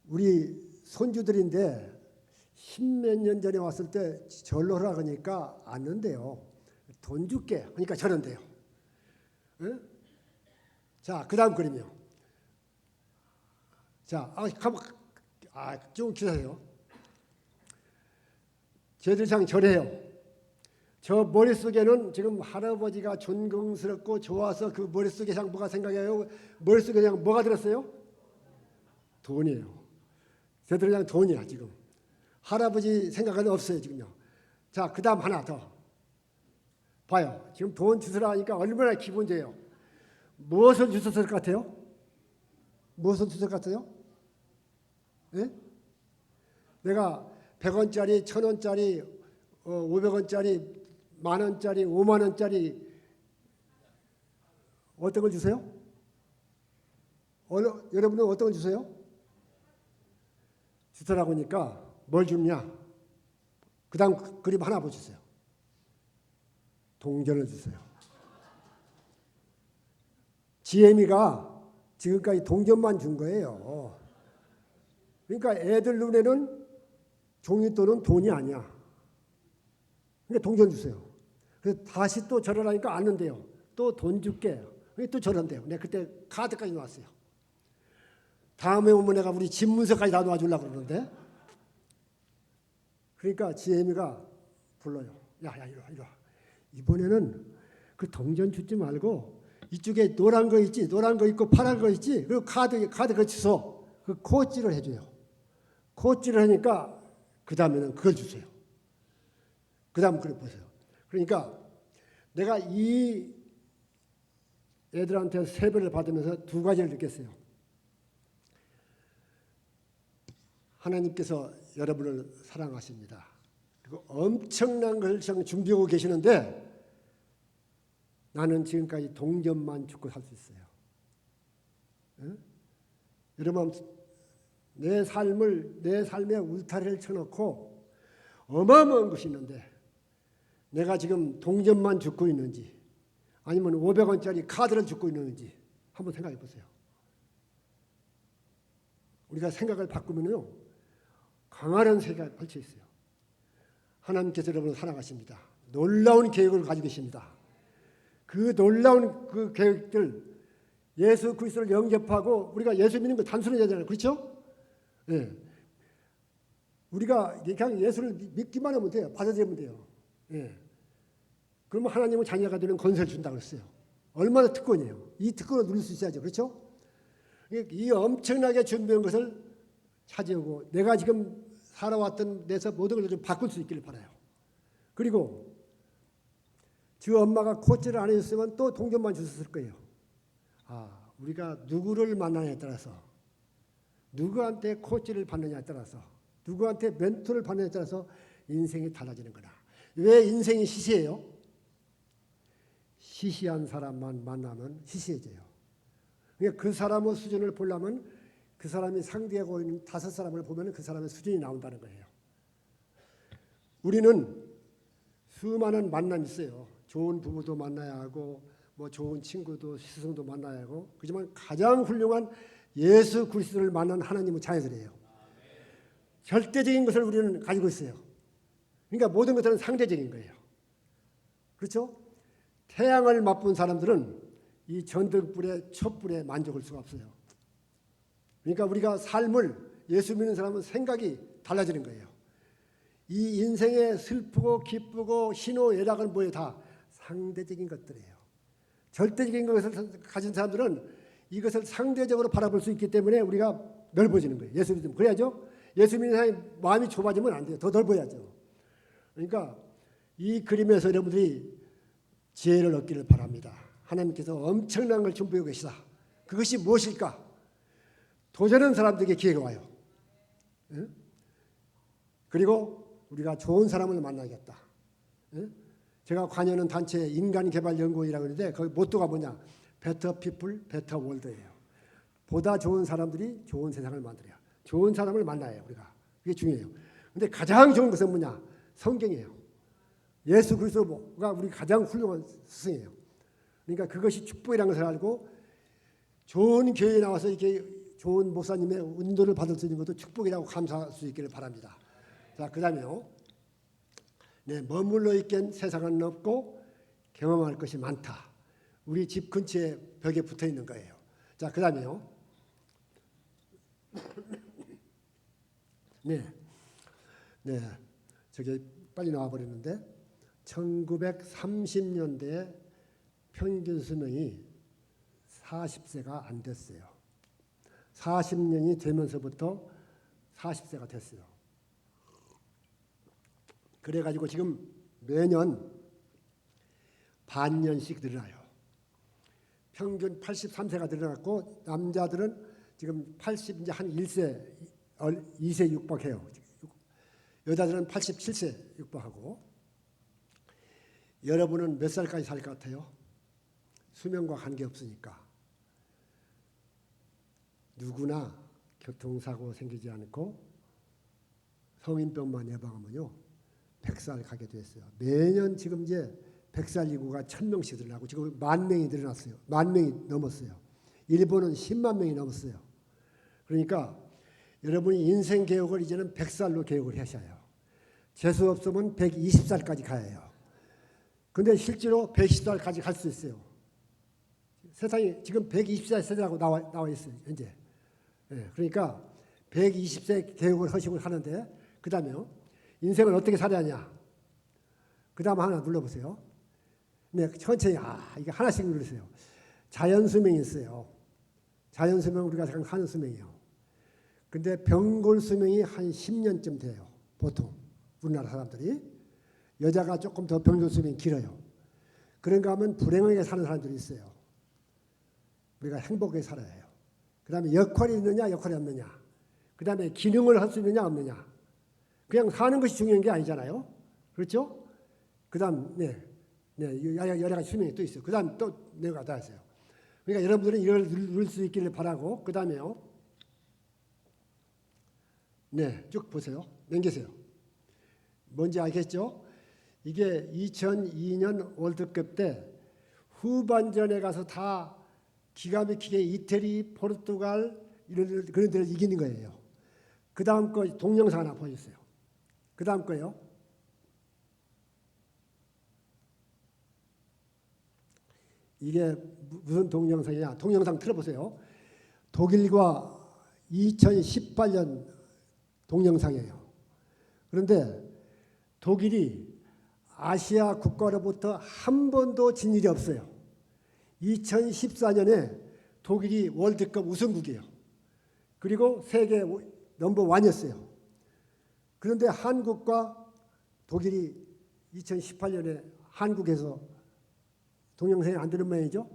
우리 손주들인데 10몇 년 전에 왔을 때 절로 하라 그러니까 안 는데요. 돈 줄게. 그러니까 저런데요. 응? 자, 그 다음 그림이요. 자, 좀 기다려요. 쟤들 참 저래요. 저 머릿속에는 지금 할아버지가 존경스럽고 좋아서 그 머릿속에 그냥 뭐가 생각해요? 머릿속에 그냥 뭐가 들었어요? 돈이에요. 쟤들 그냥 돈이야 지금. 할아버지 생각은 없어요 지금요. 자, 그 다음 하나 더 봐요. 지금 돈 주스라 하니까 얼마나 기분 좋아요. 무엇을 주셨을 것 같아요? 무엇을 주셨을 것 같아요? 예? 내가 100원짜리, 1000원짜리, 500원짜리, 10,000원짜리, 50,000원짜리 어떤 걸 주세요? 여러분은 어떤 걸 주세요? 주더라고 하니까 뭘 줍냐? 그 다음 그림 하나 보시세요. 동전을 주세요. 지금까지 동전만 준 거예요. 그러니까 애들 눈에는 종이돈은 돈이 아니야. 그러니까 동전 주세요. 그래서 다시 또 절하라니까 안 는데요. 또 돈 줄게. 또 저런대요. 내가 그때 카드까지 놓았어요. 다음에 오면 내가 우리 집 문서까지 다 놓아주려고 그러는데, 그러니까 지혜미가 불러요. 야, 이리 와. 이번에는 그 동전 주지 말고 이쪽에 노란 거 있지, 노란 거 있고 파란 거 있지, 그리고 카드 그 주소, 그 코치를 해줘요. 코치를 하니까 그 다음에는 그걸 주세요. 그 다음 그걸 보세요. 그러니까 내가 이 애들한테 세배를 받으면서 두 가지를 느꼈어요. 하나님께서 여러분을 사랑하십니다. 그리고 엄청난 걸 준비하고 계시는데 나는 지금까지 동전만 죽고 살 수 있어요. 응? 여러분, 내 삶의 울타리를 쳐놓고 어마어마한 것이 있는데 내가 지금 동전만 죽고 있는지 아니면 500원짜리 카드를 죽고 있는지 한번 생각해 보세요. 우리가 생각을 바꾸면요, 강한 세계가 펼쳐 있어요. 하나님께서 여러분을 사랑하십니다. 놀라운 계획을 가지고 계십니다. 그 놀라운 그 계획들, 예수 그리스도를 영접하고 우리가 예수 믿는 거 단순히 되잖아요. 그렇죠? 예. 우리가 그냥 예수를 믿기만 하면 돼요. 받아들이면 돼요. 예. 그러면 하나님은 자녀가 되는 권세를 준다고 했어요. 얼마나 특권이에요. 이 특권을 누릴 수 있어야죠. 그렇죠? 이 엄청나게 준비한 것을 차지하고 내가 지금 살아왔던 데서 모든 걸 좀 바꿀 수 있기를 바라요. 그리고 주 엄마가 코치를 안 해줬으면 또 동전만 주셨을 거예요. 우리가 누구를 만나냐에 따라서, 누구한테 코치를 받느냐에 따라서, 누구한테 멘토를 받느냐에 따라서 인생이 달라지는 거다. 왜 인생이 시시해요? 시시한 사람만 만나면 시시해져요. 그러니까 그 사람의 수준을 보려면 그 사람이 상대하고 있는 5사람을 보면 그 사람의 수준이 나온다는 거예요. 우리는 수많은 만남이 있어요. 좋은 부부도 만나야 하고 뭐 좋은 친구도 스승도 만나야 하고, 그렇지만 가장 훌륭한 예수 그리스도를 만난 하나님의 자녀들이에요. 절대적인 것을 우리는 가지고 있어요. 그러니까 모든 것들은 상대적인 거예요. 그렇죠? 태양을 맛본 사람들은 이 전등불에 촛불에 만족할 수가 없어요. 그러니까 우리가 삶을, 예수 믿는 사람은 생각이 달라지는 거예요. 이 인생의 슬프고 기쁘고 희노애락은 뭐예요? 다 상대적인 것들이에요. 절대적인 것을 가진 사람들은 이것을 상대적으로 바라볼 수 있기 때문에 우리가 넓어지는 거예요. 예수 믿으면. 그래야죠. 예수 믿는 사람이 마음이 좁아지면 안 돼요. 더 넓어야죠. 그러니까 이 그림에서 여러분들이 지혜를 얻기를 바랍니다. 하나님께서 엄청난 걸 준비하고 계시다. 그것이 무엇일까? 도전하는 사람들에게 기회가 와요. 응? 그리고 우리가 좋은 사람을 만나겠다. 응? 제가 관여하는 단체 인간개발연구원이라고 하는데 거기 모토가 뭐냐? 베터 피플, 베터 월드예요. 보다 좋은 사람들이 좋은 세상을 만들어요. 좋은 사람을 만나야 해요. 우리가. 그게 중요해요. 근데 가장 좋은 것은 뭐냐? 성경이에요. 예수 그리스도가 우리 가장 훌륭한 스승이에요. 그러니까 그것이 축복이라는 것을 알고 좋은 교회에 나와서 이렇게 좋은 목사님의 은도를 받을 수 있는 것도 축복이라고 감사할 수 있기를 바랍니다. 자, 그 다음에요. 네, 머물러 있긴 세상은 넓고 경험할 것이 많다. 우리 집 근처에 벽에 붙어 있는 거예요. 자, 그 다음에요. 네, 저기 빨리 나와버렸는데 1930년대에 평균 수명이 40세가 안 됐어요. 40년이 되면서부터 40세가 됐어요. 그래가지고 지금 매년 반년씩 늘어나요. 평균 83세가 늘어났고 남자들은 지금 80 이제 한 2세 육박해요. 여자들은 87세 육박하고. 여러분은 몇 살까지 살 것 같아요? 수명과 관계없으니까. 누구나 교통사고 생기지 않고 성인병만 예방하면요 100살 가게 됐어요. 매년 지금 이제 100살 인구가 1000명씩 늘어나고 지금 10,000명이 늘어났어요. 10,000명이 넘었어요. 일본은 10만 명이 넘었어요. 그러니까 여러분이 인생 계획을 이제는 100살로 계획을 하셔요. 재수 없으면 120살까지 가야 해요. 근데 실제로 110살까지 갈 수 있어요. 세상에 지금 120살 세대라고 나와 있어요. 현재. 예, 그러니까 120세 계획을 하시고 하는데 그 다음에요. 인생을 어떻게 살아야 하냐. 그 다음 하나 눌러보세요. 네, 천천히 이게 하나씩 누르세요. 자연수명이 있어요. 자연수명 우리가 생각하는 수명이요. 근데 병골 수명이 한 10년쯤 돼요. 보통 우리나라 사람들이. 여자가 조금 더 병골 수명이 길어요. 그런가 하면 불행하게 사는 사람들이 있어요. 우리가 행복하게 살아야 해요. 그 다음에 역할이 있느냐 역할이 없느냐. 그 다음에 기능을 할 수 있느냐 없느냐. 그냥 사는 것이 중요한 게 아니잖아요. 그렇죠? 그 다음 여러 가지 수명이 또 있어요. 그 다음 또 내가 다 했어요. 그러니까 여러분들은 이걸 누릴 수 있기를 바라고 그 다음에요. 네, 쭉 보세요. 넘기세요. 뭔지 알겠죠? 이게 2002년 월드컵 때 후반전에 가서 다 기가 막히게 이태리, 포르투갈 이런 그런 데를 이기는 거예요. 그 다음 거 동영상 하나 보여주세요. 그 다음 거요. 이게 무슨 동영상이냐? 동영상 틀어보세요. 독일과 2018년 동영상이에요. 그런데 독일이 아시아 국가로부터 한 번도 진 일이 없어요. 2014년에 독일이 월드컵 우승국이에요. 그리고 세계 넘버 1이었어요. 그런데 한국과 독일이 2018년에 한국에서 동영상이 안 되는 모양이죠?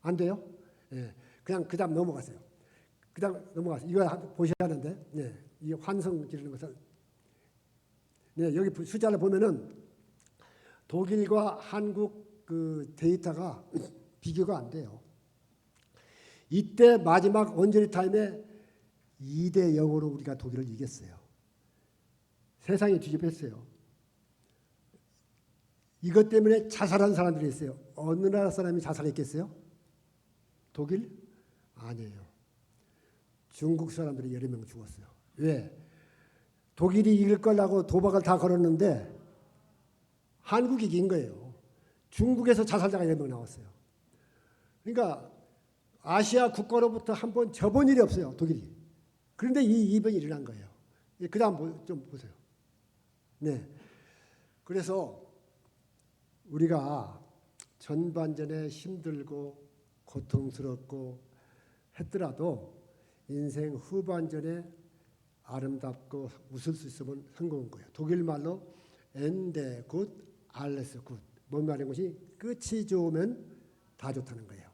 안 돼요? 예. 그냥 그 다음 넘어가세요. 그 다음 넘어가세요. 이거 보셔야 하는데, 네. 이 환성 지르는 것을. 네, 여기 숫자를 보면은 독일과 한국 그 데이터가 비교가 안 돼요. 이때 마지막 원저리 타임에 2대 0으로 우리가 독일을 이겼어요. 세상이 뒤집혔어요. 이것 때문에 자살한 사람들이 있어요. 어느 나라 사람이 자살했겠어요? 독일? 아니에요. 중국 사람들이 여러 명 죽었어요. 왜? 독일이 이길 거라고 도박을 다 걸었는데 한국이 이긴 거예요. 중국에서 자살자가 여러 명 나왔어요. 그러니까 아시아 국가로부터 한 번 져본 일이 없어요. 독일이. 그런데 이 이변이 일어난 거예요. 그 다음 좀 보세요. 네. 그래서 우리가 전반전에 힘들고 고통스럽고 했더라도 인생 후반전에 아름답고 웃을 수 있으면 성공한 거예요. 독일 말로 엔데 굿, 알레스 굿. 뭔 말인 것이 끝이 좋으면 다 좋다는 거예요.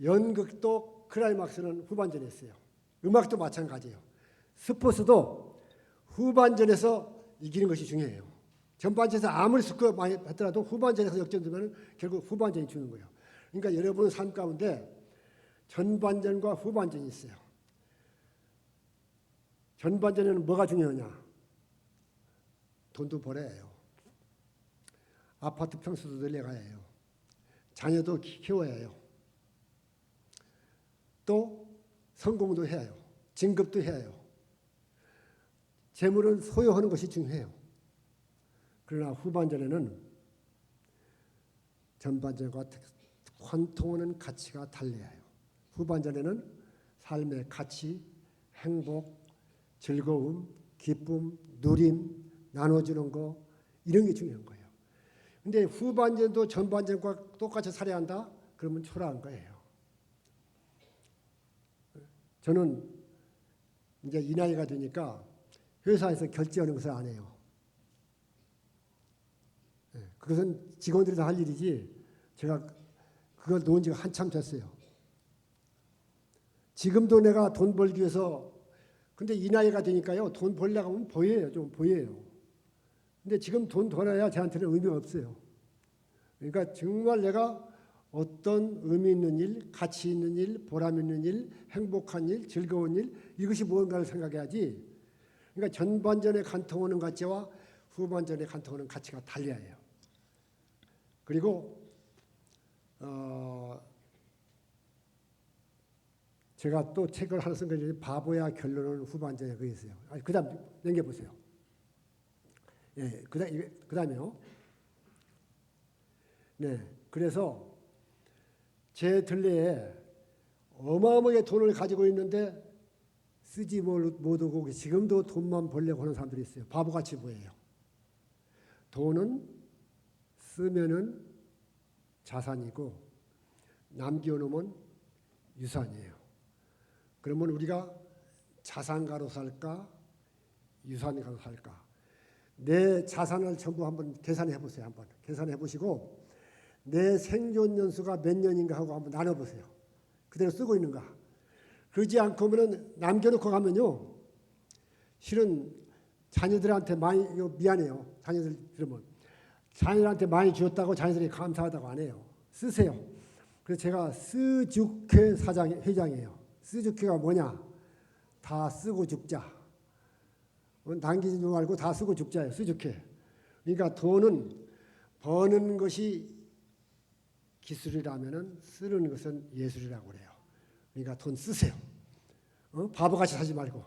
연극도 클라이막스는 후반전에 있어요. 음악도 마찬가지예요. 스포츠도 후반전에서 이기는 것이 중요해요. 전반전에서 아무리 스코어 많이 했더라도 후반전에서 역전되면 결국 후반전이 주는 거예요. 그러니까 여러분 삶 가운데 전반전과 후반전이 있어요. 전반전에는 뭐가 중요하냐? 돈도 벌어야 해요. 아파트 평수도 늘려가야 해요. 자녀도 키워야 해요. 또 성공도 해야 해요. 진급도 해야 해요. 재물은 소유하는 것이 중요해요. 그러나 후반전에는 전반전과 관통하는 가치가 달라야 해요. 후반전에는 삶의 가치, 행복, 즐거움, 기쁨, 누림, 나눠주는 거 이런 게 중요한 거예요. 근데 후반전도 전반전과 똑같이 살아야 한다? 그러면 초라한 거예요. 저는 이제 이 나이가 되니까 회사에서 결제하는 것을 안 해요. 그것은 직원들이 다 할 일이지 제가 그걸 놓은 지가 한참 됐어요. 지금도 내가 돈 벌기 위해서 근데 이 나이가 되니까요. 돈 벌려고 하면 보여요. 좀 보여요. 근데 지금 돈 벌어야 저한테는 의미가 없어요. 그러니까 정말 내가 어떤 의미 있는 일, 가치 있는 일, 보람 있는 일, 행복한 일, 즐거운 일 이것이 무언가를 생각해야지. 그러니까 전반전에 간통하는 가치와 후반전에 간통하는 가치가 달라야 해요. 그리고 제가 또 책을 하나 쓴 게 바보야 결론은 후반전에 그게 있어요. 그다음 넘겨 보세요. 예, 그다음에요. 네, 그래서 제 들레에 어마어마하게 돈을 가지고 있는데 쓰지 못하고 지금도 돈만 벌려고 하는 사람들이 있어요. 바보같이 보여요. 돈은 쓰면은 자산이고 남겨놓으면 유산이에요. 그러면 우리가 자산가로 살까 유산가로 살까? 내 자산을 전부 한번 계산해 보세요. 한번 계산해 보시고 내 생존 연수가 몇 년인가 하고 한번 나눠 보세요. 그대로 쓰고 있는가? 그러지 않고면은 남겨놓고 가면요. 실은 자녀들한테 많이 미안해요. 자녀들 들으면 자녀들한테 많이 주었다고 자녀들이 감사하다고 안 해요. 쓰세요. 그래서 제가 쓰죽회 회장이에요. 쓰죽회가 뭐냐? 다 쓰고 죽자. 남기지 말고 다 쓰고 죽자예요. 쓰죽회. 그러니까 돈은 버는 것이 기술이라면은 쓰는 것은 예술이라고 그래요. 그러니까 돈 쓰세요. 바보같이 사지 말고.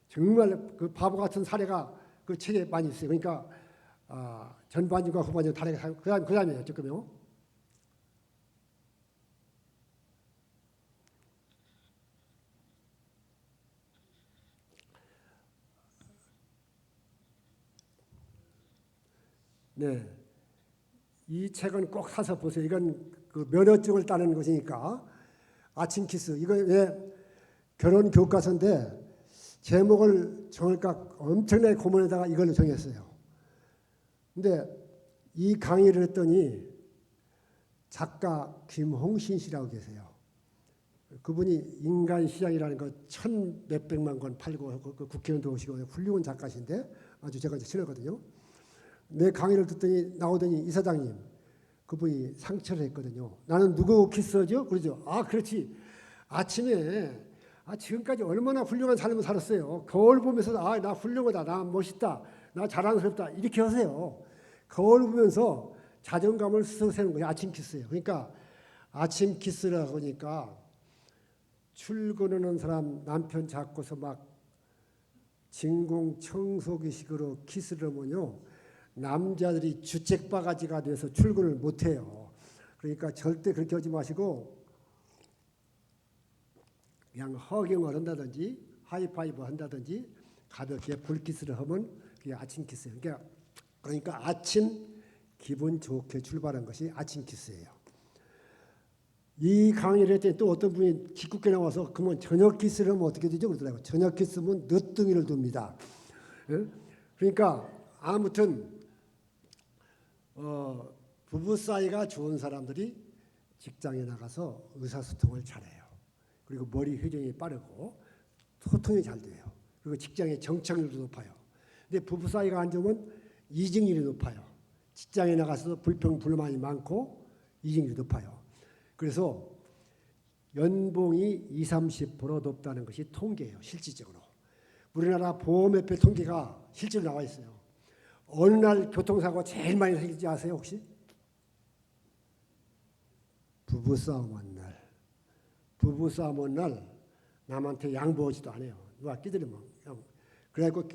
정말 그 바보 같은 사례가 그 책에 많이 있어요. 그러니까 전반전과 후반전 다르게 사고 그다음에요. 조금요. 네, 이 책은 꼭 사서 보세요. 이건 그 면허증을 따는 것이니까 아침 키스 이거 왜 결혼 교과서인데 제목을 정할까 엄청나게 고민하다가 이걸로 정했어요. 근데 이 강의를 했더니 작가 김홍신 씨라고 계세요. 그분이 인간시장이라는 거 1,몇백만 권 팔고 그 국회의원도 오시고 훌륭한 작가신데 아주 제가 이제 친하거든요. 내 강의를 듣더니 나오더니 이사장님 그분이 상처를 했거든요. 나는 누구 키스하죠? 그러죠. 그렇지. 아침에 지금까지 얼마나 훌륭한 삶을 살았어요. 거울 보면서 나 훌륭하다. 나 멋있다. 나 자랑스럽다. 이렇게 하세요. 거울 보면서 자존감을 세우는 거예요. 아침 키스예요. 그러니까 아침 키스라고 하니까 출근하는 사람 남편 잡고서 막 진공 청소기식으로 키스를 하면요. 남자들이 주책바가지가 돼서 출근을 못해요. 그러니까 절대 그렇게 하지 마시고 그냥 허경을 한다든지 하이파이브 한다든지 가볍게 불키스를 하면 그게 아침 키스예요. 그러니까 아침 기분 좋게 출발한 것이 아침 키스예요. 이 강의를 했더니 또 어떤 분이 기국게 나와서 그러면 저녁 키스를 하면 어떻게 되죠? 그러더라고요. 저녁 키스면 늦둥이를 둡니다. 그러니까 아무튼 부부 사이가 좋은 사람들이 직장에 나가서 의사소통을 잘해요. 그리고 머리 회전이 빠르고 소통이 잘 돼요. 그리고 직장의 정착률도 높아요. 근데 부부 사이가 안 좋으면 이직률이 높아요. 직장에 나가서 불평불만이 많고 이직률이 높아요. 그래서 연봉이 20-30% 높다는 것이 통계예요. 실질적으로. 우리나라 보험협회 통계가 실제로 나와 있어요. 어느 날 교통사고 제일 많이 생기지 아세요 혹시? 부부싸움 한 날. 부부싸움 한 날 남한테 양보하지도 않아요. 누가 끼들이면. 그래갖고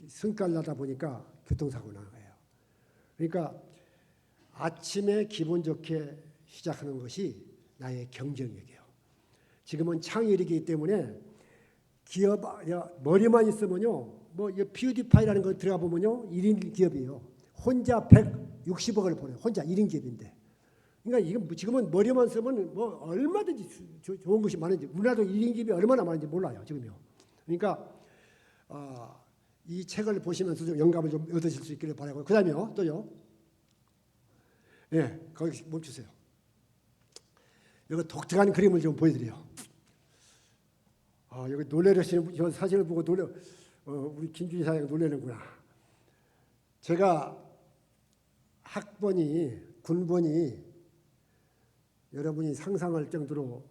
승깔 나다 보니까 교통사고 나는 거예요. 그러니까 아침에 기분 좋게 시작하는 것이 나의 경쟁력이에요. 지금은 창의력이기 때문에 기업 머리만 있으면요. 뭐 PewDiePie라는 거 들어가 보면요. 1인 기업이에요. 혼자 160억을 벌어요. 혼자 1인 기업인데. 그러니까 이건 지금은 머리만 쓰면 뭐 얼마든지 좋은 것이 많은지 우리나라도 1인 기업이 얼마나 많은지 몰라요. 지금요. 그러니까 이 책을 보시면서 좀 영감을 좀 얻으실 수 있기를 바라고. 그다음에요. 또요. 네, 거기 멈추세요. 여기 독특한 그림을 좀 보여드려요. 여기 놀래시는 저 사진을 보고 우리 김준희 사장이 놀래는구나. 제가 군번이 여러분이 상상할 정도로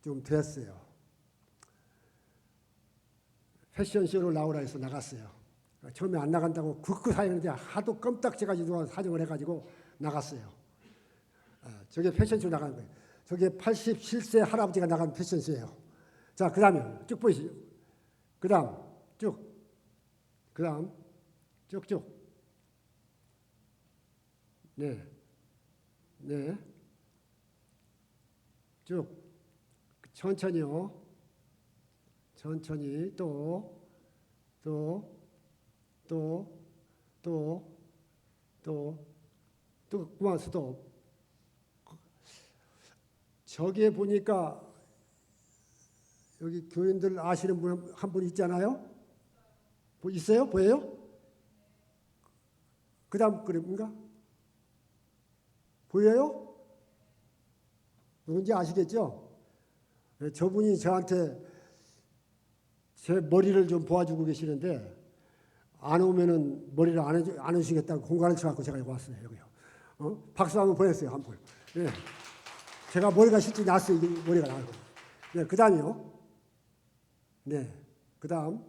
좀 됐어요. 패션쇼를 나오라 해서 나갔어요. 처음에 안 나간다고 굳고 사였는데 하도 껌딱지가지고 누가 사정을 해가지고 나갔어요. 저게 패션쇼 나가는 거예요. 저게 87세 할아버지가 나간 패션쇼예요. 자, 그 다음에 쭉 보이시죠? 그 다음 쭉. 그 다음 쭉쭉. 네. 네. 쭉. 천천히요. 천천히 또 그만 스톱. 저기에 보니까 여기 교인들 아시는 분 한 분 있잖아요. 있어요? 보여요? 그 다음 그림인가? 보여요? 누군지 아시겠죠? 네, 저분이 저한테 제 머리를 좀 도와주고 계시는데 안 오면은 머리를 안 해주시겠다고 공간을 쳐갖고 제가 여기 왔어요. 여기요. 박수 한번 보냈어요. 한 번. 네. 제가 머리가 실제 났어요. 이게 머리가 나고. 네, 그 다음이요. 네, 그 다음.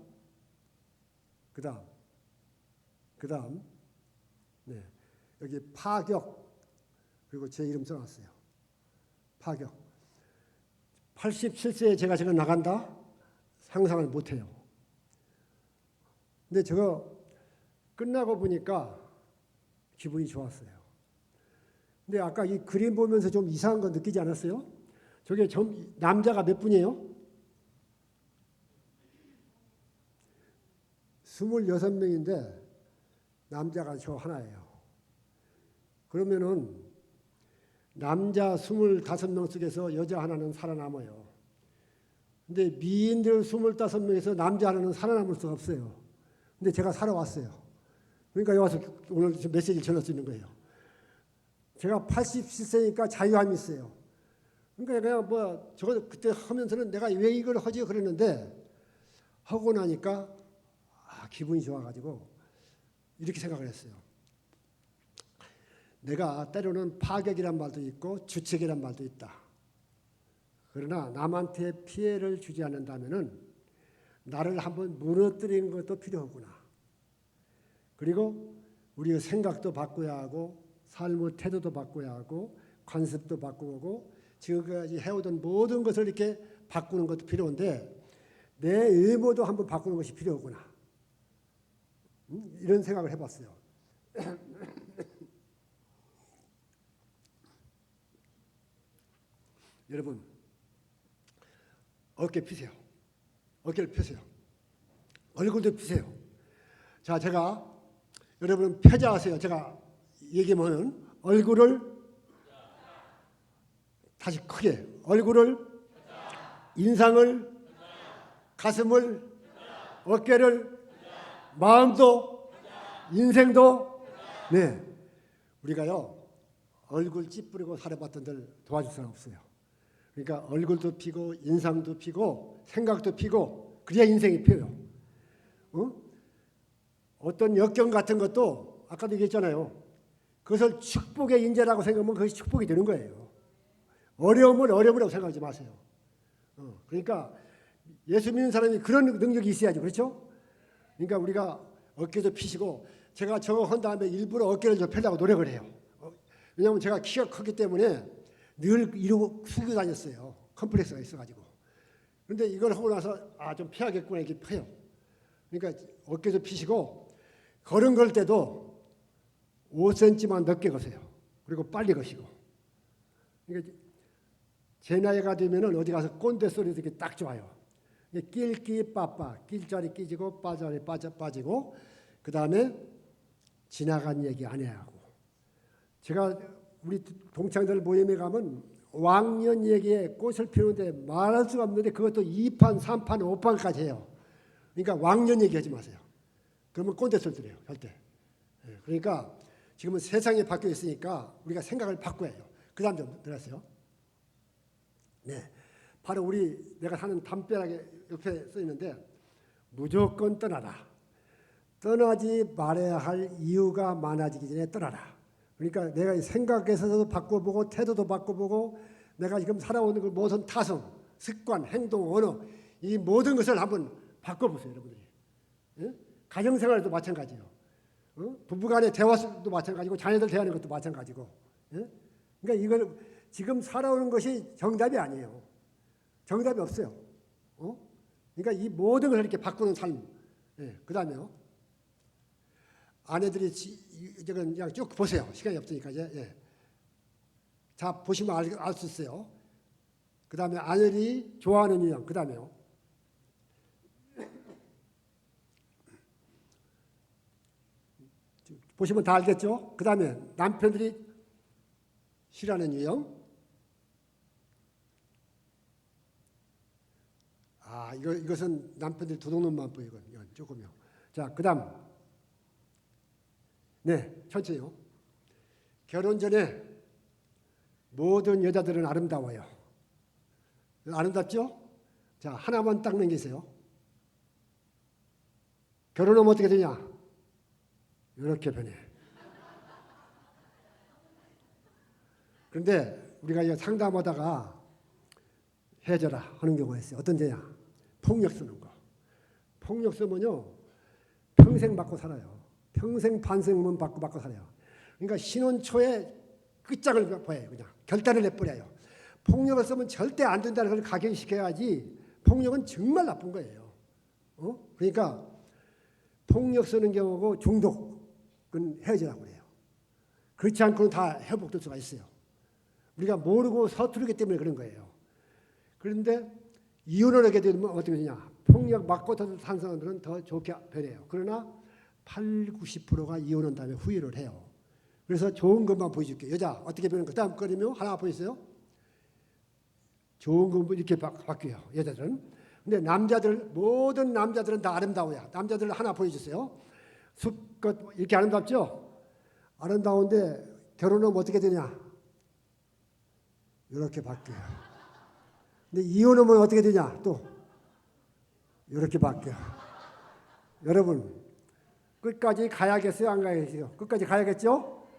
네, 여기 파격. 그리고 제 이름 써놨어요. 파격. 87세에 제가 지금 나간다? 상상을 못해요. 근데 저거 끝나고 보니까 기분이 좋았어요. 근데 아까 이 그림 보면서 좀 이상한 거 느끼지 않았어요? 저게 남자가 몇 분이에요? 26명인데 남자가 저 하나예요. 그러면은 남자 25명 속에서 여자 하나는 살아남아요. 근데 미인들 25명에서 남자 하나는 살아남을 수가 없어요. 근데 제가 살아왔어요. 그러니까 여기 와서 오늘 메시지를 전할 수 있는 거예요. 제가 87세니까 자유함이 있어요. 그러니까 그냥 저거 그때 하면서는 내가 왜 이걸 하지 그랬는데 하고 나니까 기분이 좋아가지고 이렇게 생각을 했어요. 내가 때로는 파격이란 말도 있고 주책이란 말도 있다. 그러나 남한테 피해를 주지 않는다면은 나를 한번 무너뜨리는 것도 필요하구나. 그리고 우리의 생각도 바꿔야 하고 삶의 태도도 바꿔야 하고 관습도 바꾸고 지금까지 해오던 모든 것을 이렇게 바꾸는 것도 필요한데 내 외모도 한번 바꾸는 것이 필요하구나. 이런 생각을 해봤어요. 여러분 어깨 펴세요. 어깨를 펴세요. 얼굴도 펴세요. 자, 제가 여러분 펴자 하세요. 제가 얘기하면 얼굴을 다시 크게 얼굴을 인상을 가슴을 어깨를 마음도 인생도 네 우리가요 얼굴 찌푸리고 살아봤던들 도와줄 사람 없어요. 그러니까 얼굴도 피고 인상도 피고 생각도 피고 그래야 인생이 피어요. 어떤 역경 같은 것도 아까도 얘기했잖아요. 그것을 축복의 인재라고 생각하면 그것이 축복이 되는 거예요. 어려움을 어려움이라고 생각하지 마세요. 그러니까 예수 믿는 사람이 그런 능력이 있어야죠. 그렇죠? 그러니까 우리가 어깨도 피시고 제가 저거 한 다음에 일부러 어깨를 좀 펴려고 노력을 해요. 왜냐하면 제가 키가 크기 때문에 늘 이러고 숙이고 다녔어요. 컴플렉스가 있어가지고. 그런데 이걸 하고 나서 좀 펴야겠구나 이렇게 펴요. 그러니까 어깨도 피시고 걸음 걸 때도 5cm만 넓게 거세요. 그리고 빨리 거시고. 그러니까 제 나이가 되면은 어디 가서 꼰대 소리 듣기 딱 좋아요. 낄끼 빠빠 낄자리 끼지고 빠자리 빠지고 그 다음에 지나간 얘기 안 해야 하고. 제가 우리 동창들 모임에 가면 왕년 얘기에 꽃을 피우는데 말할 수가 없는데 그것도 2판, 3판, 5판까지 해요. 그러니까 왕년 얘기하지 마세요. 그러면 꼰대 소리 들어요. 절대. 그러니까 지금은 세상이 바뀌어 있으니까 우리가 생각을 바꿔야 해요. 그 다음 좀 들었어요. 네, 바로 내가 사는 담벼락에 옆에 써 있는데 무조건 떠나라. 떠나지 말아야 할 이유가 많아지기 전에 떠나라. 그러니까 내가 생각에서도 바꿔보고 태도도 바꿔보고 내가 지금 살아오는 그 모든 타성, 습관, 행동, 언어 이 모든 것을 한번 바꿔보세요. 여러분들이. 예? 가정생활도 마찬가지예요. 부부간의 대화도 마찬가지고 자녀들 대하는 것도 마찬가지고. 예? 그러니까 이걸 지금 살아오는 것이 정답이 아니에요. 정답이 없어요. 그러니까 이 모든 걸 이렇게 바꾸는 삶. 그 다음에요. 아내들이 이제 그냥 쭉 보세요. 시간이 없으니까 이제. 자, 보시면 알 수 있어요. 그 다음에 아내들이 좋아하는 유형. 그 다음에요. 보시면 다 알겠죠? 그 다음에 남편들이 싫어하는 유형. 이것은 남편들이 도둑놈만 보이건 조금요. 자, 그 다음. 네, 천천히요. 결혼 전에 모든 여자들은 아름다워요. 아름답죠? 자, 하나만 딱 남기세요. 결혼하면 어떻게 되냐? 이렇게 변해. 그런데 우리가 이거 상담하다가 해줘라 하는 경우가 있어요. 어떤 데냐? 폭력 쓰는 거. 폭력 쓰면요 평생 받고 살아요. 평생 반성문 받고 살아요. 그러니까 신혼 초에 끝장을 봐요. 그냥 결단을 내버려요. 폭력을 쓰면 절대 안 된다는 걸 각인시켜야지. 폭력은 정말 나쁜 거예요. 그러니까 폭력 쓰는 경우고 중독은 헤어지라고 그래요. 그렇지 않고는 다 회복될 수가 있어요. 우리가 모르고 서투르기 때문에 그런 거예요. 그런데 이혼을 하게 되면 어떻게 되냐? 폭력 맞고 산 사람들은 더 좋게 변해요. 그러나 80~90%가 이혼한 다음에 후회를 해요. 그래서 좋은 것만 보여줄게요. 여자 어떻게 변하는 거. 다음 거리면 하나 보이세요? 좋은 거 이렇게 바뀌어요. 여자들은. 근데 남자들 모든 남자들은 다 아름다워요. 남자들 하나 보여주세요. 수컷 이렇게 아름답죠? 아름다운데 결혼하면 어떻게 되냐? 이렇게 바뀌어요. 근데 이혼하면 어떻게 되냐? 또 이렇게 바뀌어요. 여러분 끝까지 가야겠어요? 안 가야겠어요? 끝까지 가야겠죠?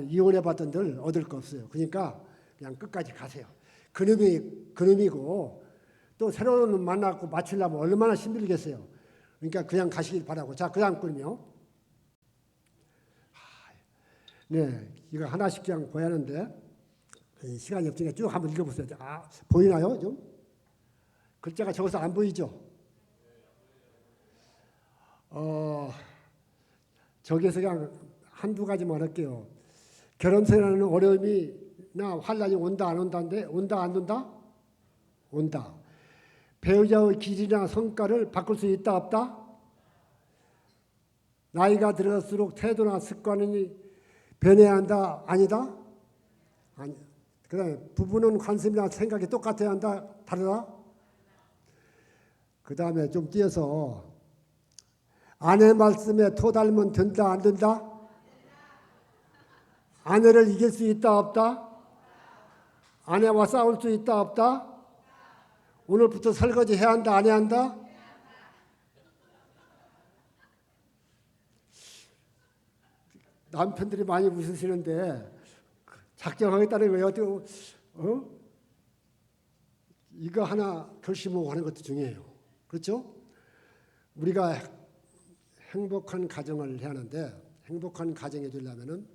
이혼해봤던들 얻을 거 없어요. 그러니까 그냥 끝까지 가세요. 그놈이고 또 새로운 놈 만나고 맞추려면 얼마나 힘들겠어요. 그러니까 그냥 가시길 바라고. 자, 그 다음 거는요. 네, 이거 하나씩 그냥 보야 하는데 시간이 없으니까 쭉 한번 읽어보세요. 보이나요? 좀? 글자가 적어서 안 보이죠? 저기에서 그냥 한두 가지만 할게요. 결혼생활하는 어려움이나 환란이 온다 안 온다인데 온다 안 온다? 온다. 배우자의 길이나 성과를 바꿀 수 있다 없다? 나이가 들어갈수록 태도나 습관이 변해야 한다 아니다? 아니. 그 다음에 부부는 관심이나 생각이 똑같아야 한다 다르다? 그 다음에 좀 띄어서 아내 말씀에 토달면 된다 안 된다? 아내를 이길 수 있다 없다? 아내와 싸울 수 있다 없다? 오늘부터 설거지 해야 한다 안 해야 한다? 남편들이 많이 웃으시는데 작정하겠다는 거예요. 이거 하나 결심하고 하는 것도 중요해요. 그렇죠? 우리가 행복한 가정을 해야 하는데 행복한 가정이 되려면은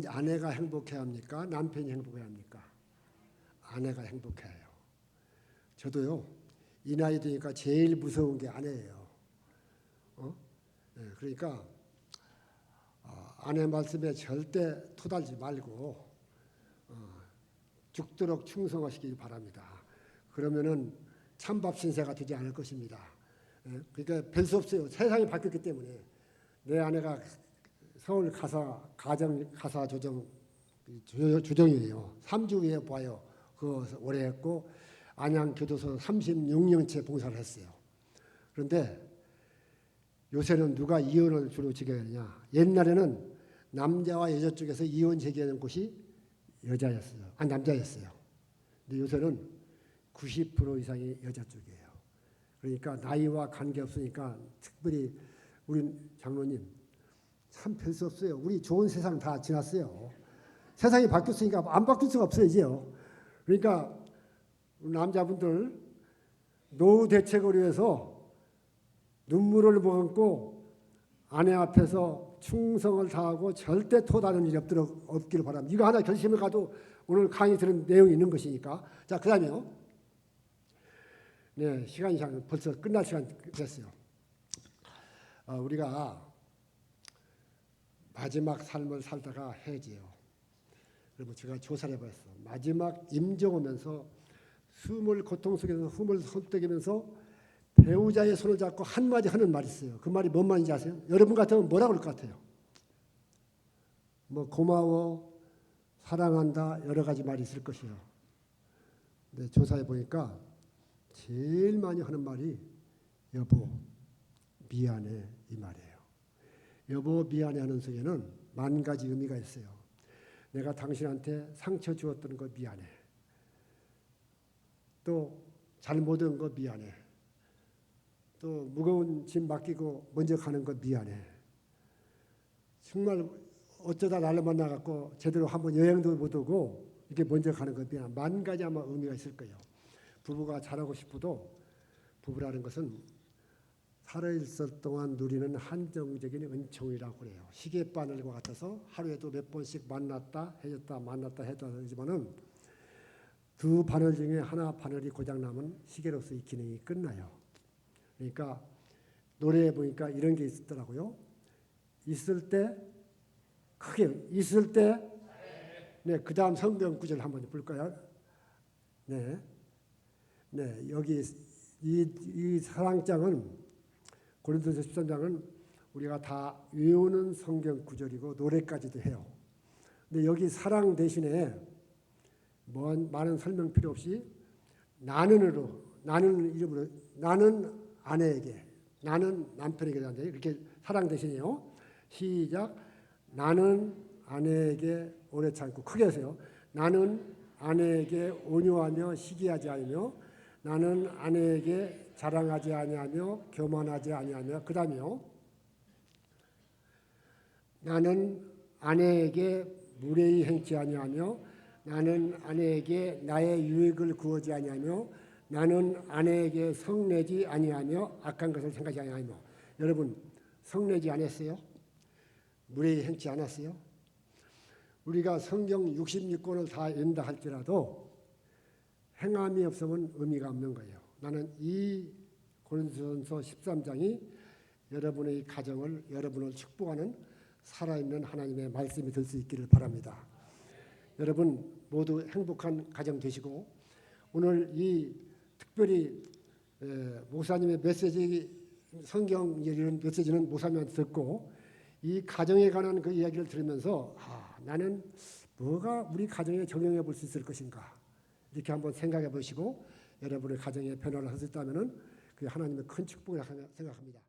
아내가 행복해야 합니까? 남편이 행복해야 합니까? 아내가 행복해야 해요. 저도요. 이 나이 되니까 제일 무서운 게 아내예요. 네, 그러니까 아내 말씀에 절대 토달지 말고 죽도록 충성하시길 바랍니다. 그러면은 찬밥 신세가 되지 않을 것입니다. 그러니까 별 수 없어요. 세상이 바뀌었기 때문에. 내 아내가 서울 가사 조정이에요. 3주 위에 봐요. 그거 오래 했고 안양 교도소 36년째 봉사를 했어요. 그런데 요새는 누가 이혼을 주로 제기하느냐? 옛날에는 남자와 여자 쪽에서 이혼 제기하는 곳이 여자였어요. 남자였어요. 근데 요새는 90% 이상이 여자 쪽이에요. 그러니까 나이와 관계없으니까 특별히 우리 장로님 참 별 수 없어요. 우리 좋은 세상 다 지났어요. 세상이 바뀌었으니까 안 바뀔 수가 없어요. 이제요. 그러니까 남자분들 노후 대책을 위해서 눈물을 머금고 아내 앞에서 충성을 다하고 절대 토다는 일이 없기를 바랍니다. 이거 하나 결심을 가도 오늘 강의 들은 내용이 있는 것이니까. 자, 그다음에요. 네, 시간이 벌써 끝날 시간 됐어요. 우리가 마지막 삶을 살다가 해지요. 그러면 제가 조사를 해봤어요. 마지막 임종 오면서 숨을 고통 속에서 숨을 헐떡이면서 배우자의 손을 잡고 한마디 하는 말이 있어요. 그 말이 뭔 말인지 아세요? 여러분 같으면 뭐라고 그럴 것 같아요? 뭐 고마워, 사랑한다 여러 가지 말이 있을 것이요. 근데 조사해 보니까 제일 많이 하는 말이 여보 미안해 이 말이에요. 여보 미안해 하는 속에는 만 가지 의미가 있어요. 내가 당신한테 상처 주었던 거 미안해. 또 잘못한 거 미안해. 또 무거운 짐 맡기고 먼저 가는 거 미안해. 정말 어쩌다 나를 만나갖고 제대로 한번 여행도 못 오고 이렇게 먼저 가는 거 미안해. 만 가지 아마 의미가 있을 거예요. 부부가 잘하고 싶어도 부부라는 것은 살아있을 동안 누리는 한정적인 은총이라고 그래요. 시계바늘과 같아서 하루에도 몇 번씩 만났다 헤어졌다 만났다 헤어졌다 하지만은 두 바늘 중에 하나 바늘이 고장나면 시계로서의 기능이 끝나요. 그러니까 노래에 보니까 이런 게 있더라고요. 있을 때 크게 있을 때 네, 그다음 성경 구절 한번 볼까요? 네. 네, 여기 이 사랑장은 고린도서 13장은 우리가 다 외우는 성경 구절이고 노래까지도 해요. 근데 여기 사랑 대신에 많은 설명 필요 없이 나는으로 나는 이름으로 나는 아내에게 나는 남편에게 한다. 이렇게 사랑 대신에요. 시작. 나는 아내에게 오래 참고 크게 하세요. 나는 아내에게 온유하며 시기하지 않으며 나는 아내에게 자랑하지 아니하며 교만하지 아니하며 그다음에요. 나는 아내에게 무례히 행치 아니하며 나는 아내에게 나의 유익을 구하지 아니하며 나는 아내에게 성내지 아니하며 악한 것을 생각하지 아니하며. 여러분 성내지 않았어요? 무례히 행치 않았어요? 우리가 성경 66권을 다 읽는다 할지라도 행함이 없으면 의미가 없는 거예요. 나는 이 고린도전서 13장이 여러분의 가정을 여러분을 축복하는 살아있는 하나님의 말씀이 될 수 있기를 바랍니다. 여러분 모두 행복한 가정 되시고 오늘 이 특별히 목사님의 메시지 성경 이런 메시지는 목사님한테 듣고 이 가정에 관한 그 이야기를 들으면서 나는 뭐가 우리 가정에 적용해 볼 수 있을 것인가 이렇게 한번 생각해 보시고 여러분의 가정에 변화를 하셨다면은 그 하나님의 큰 축복이라고 생각합니다.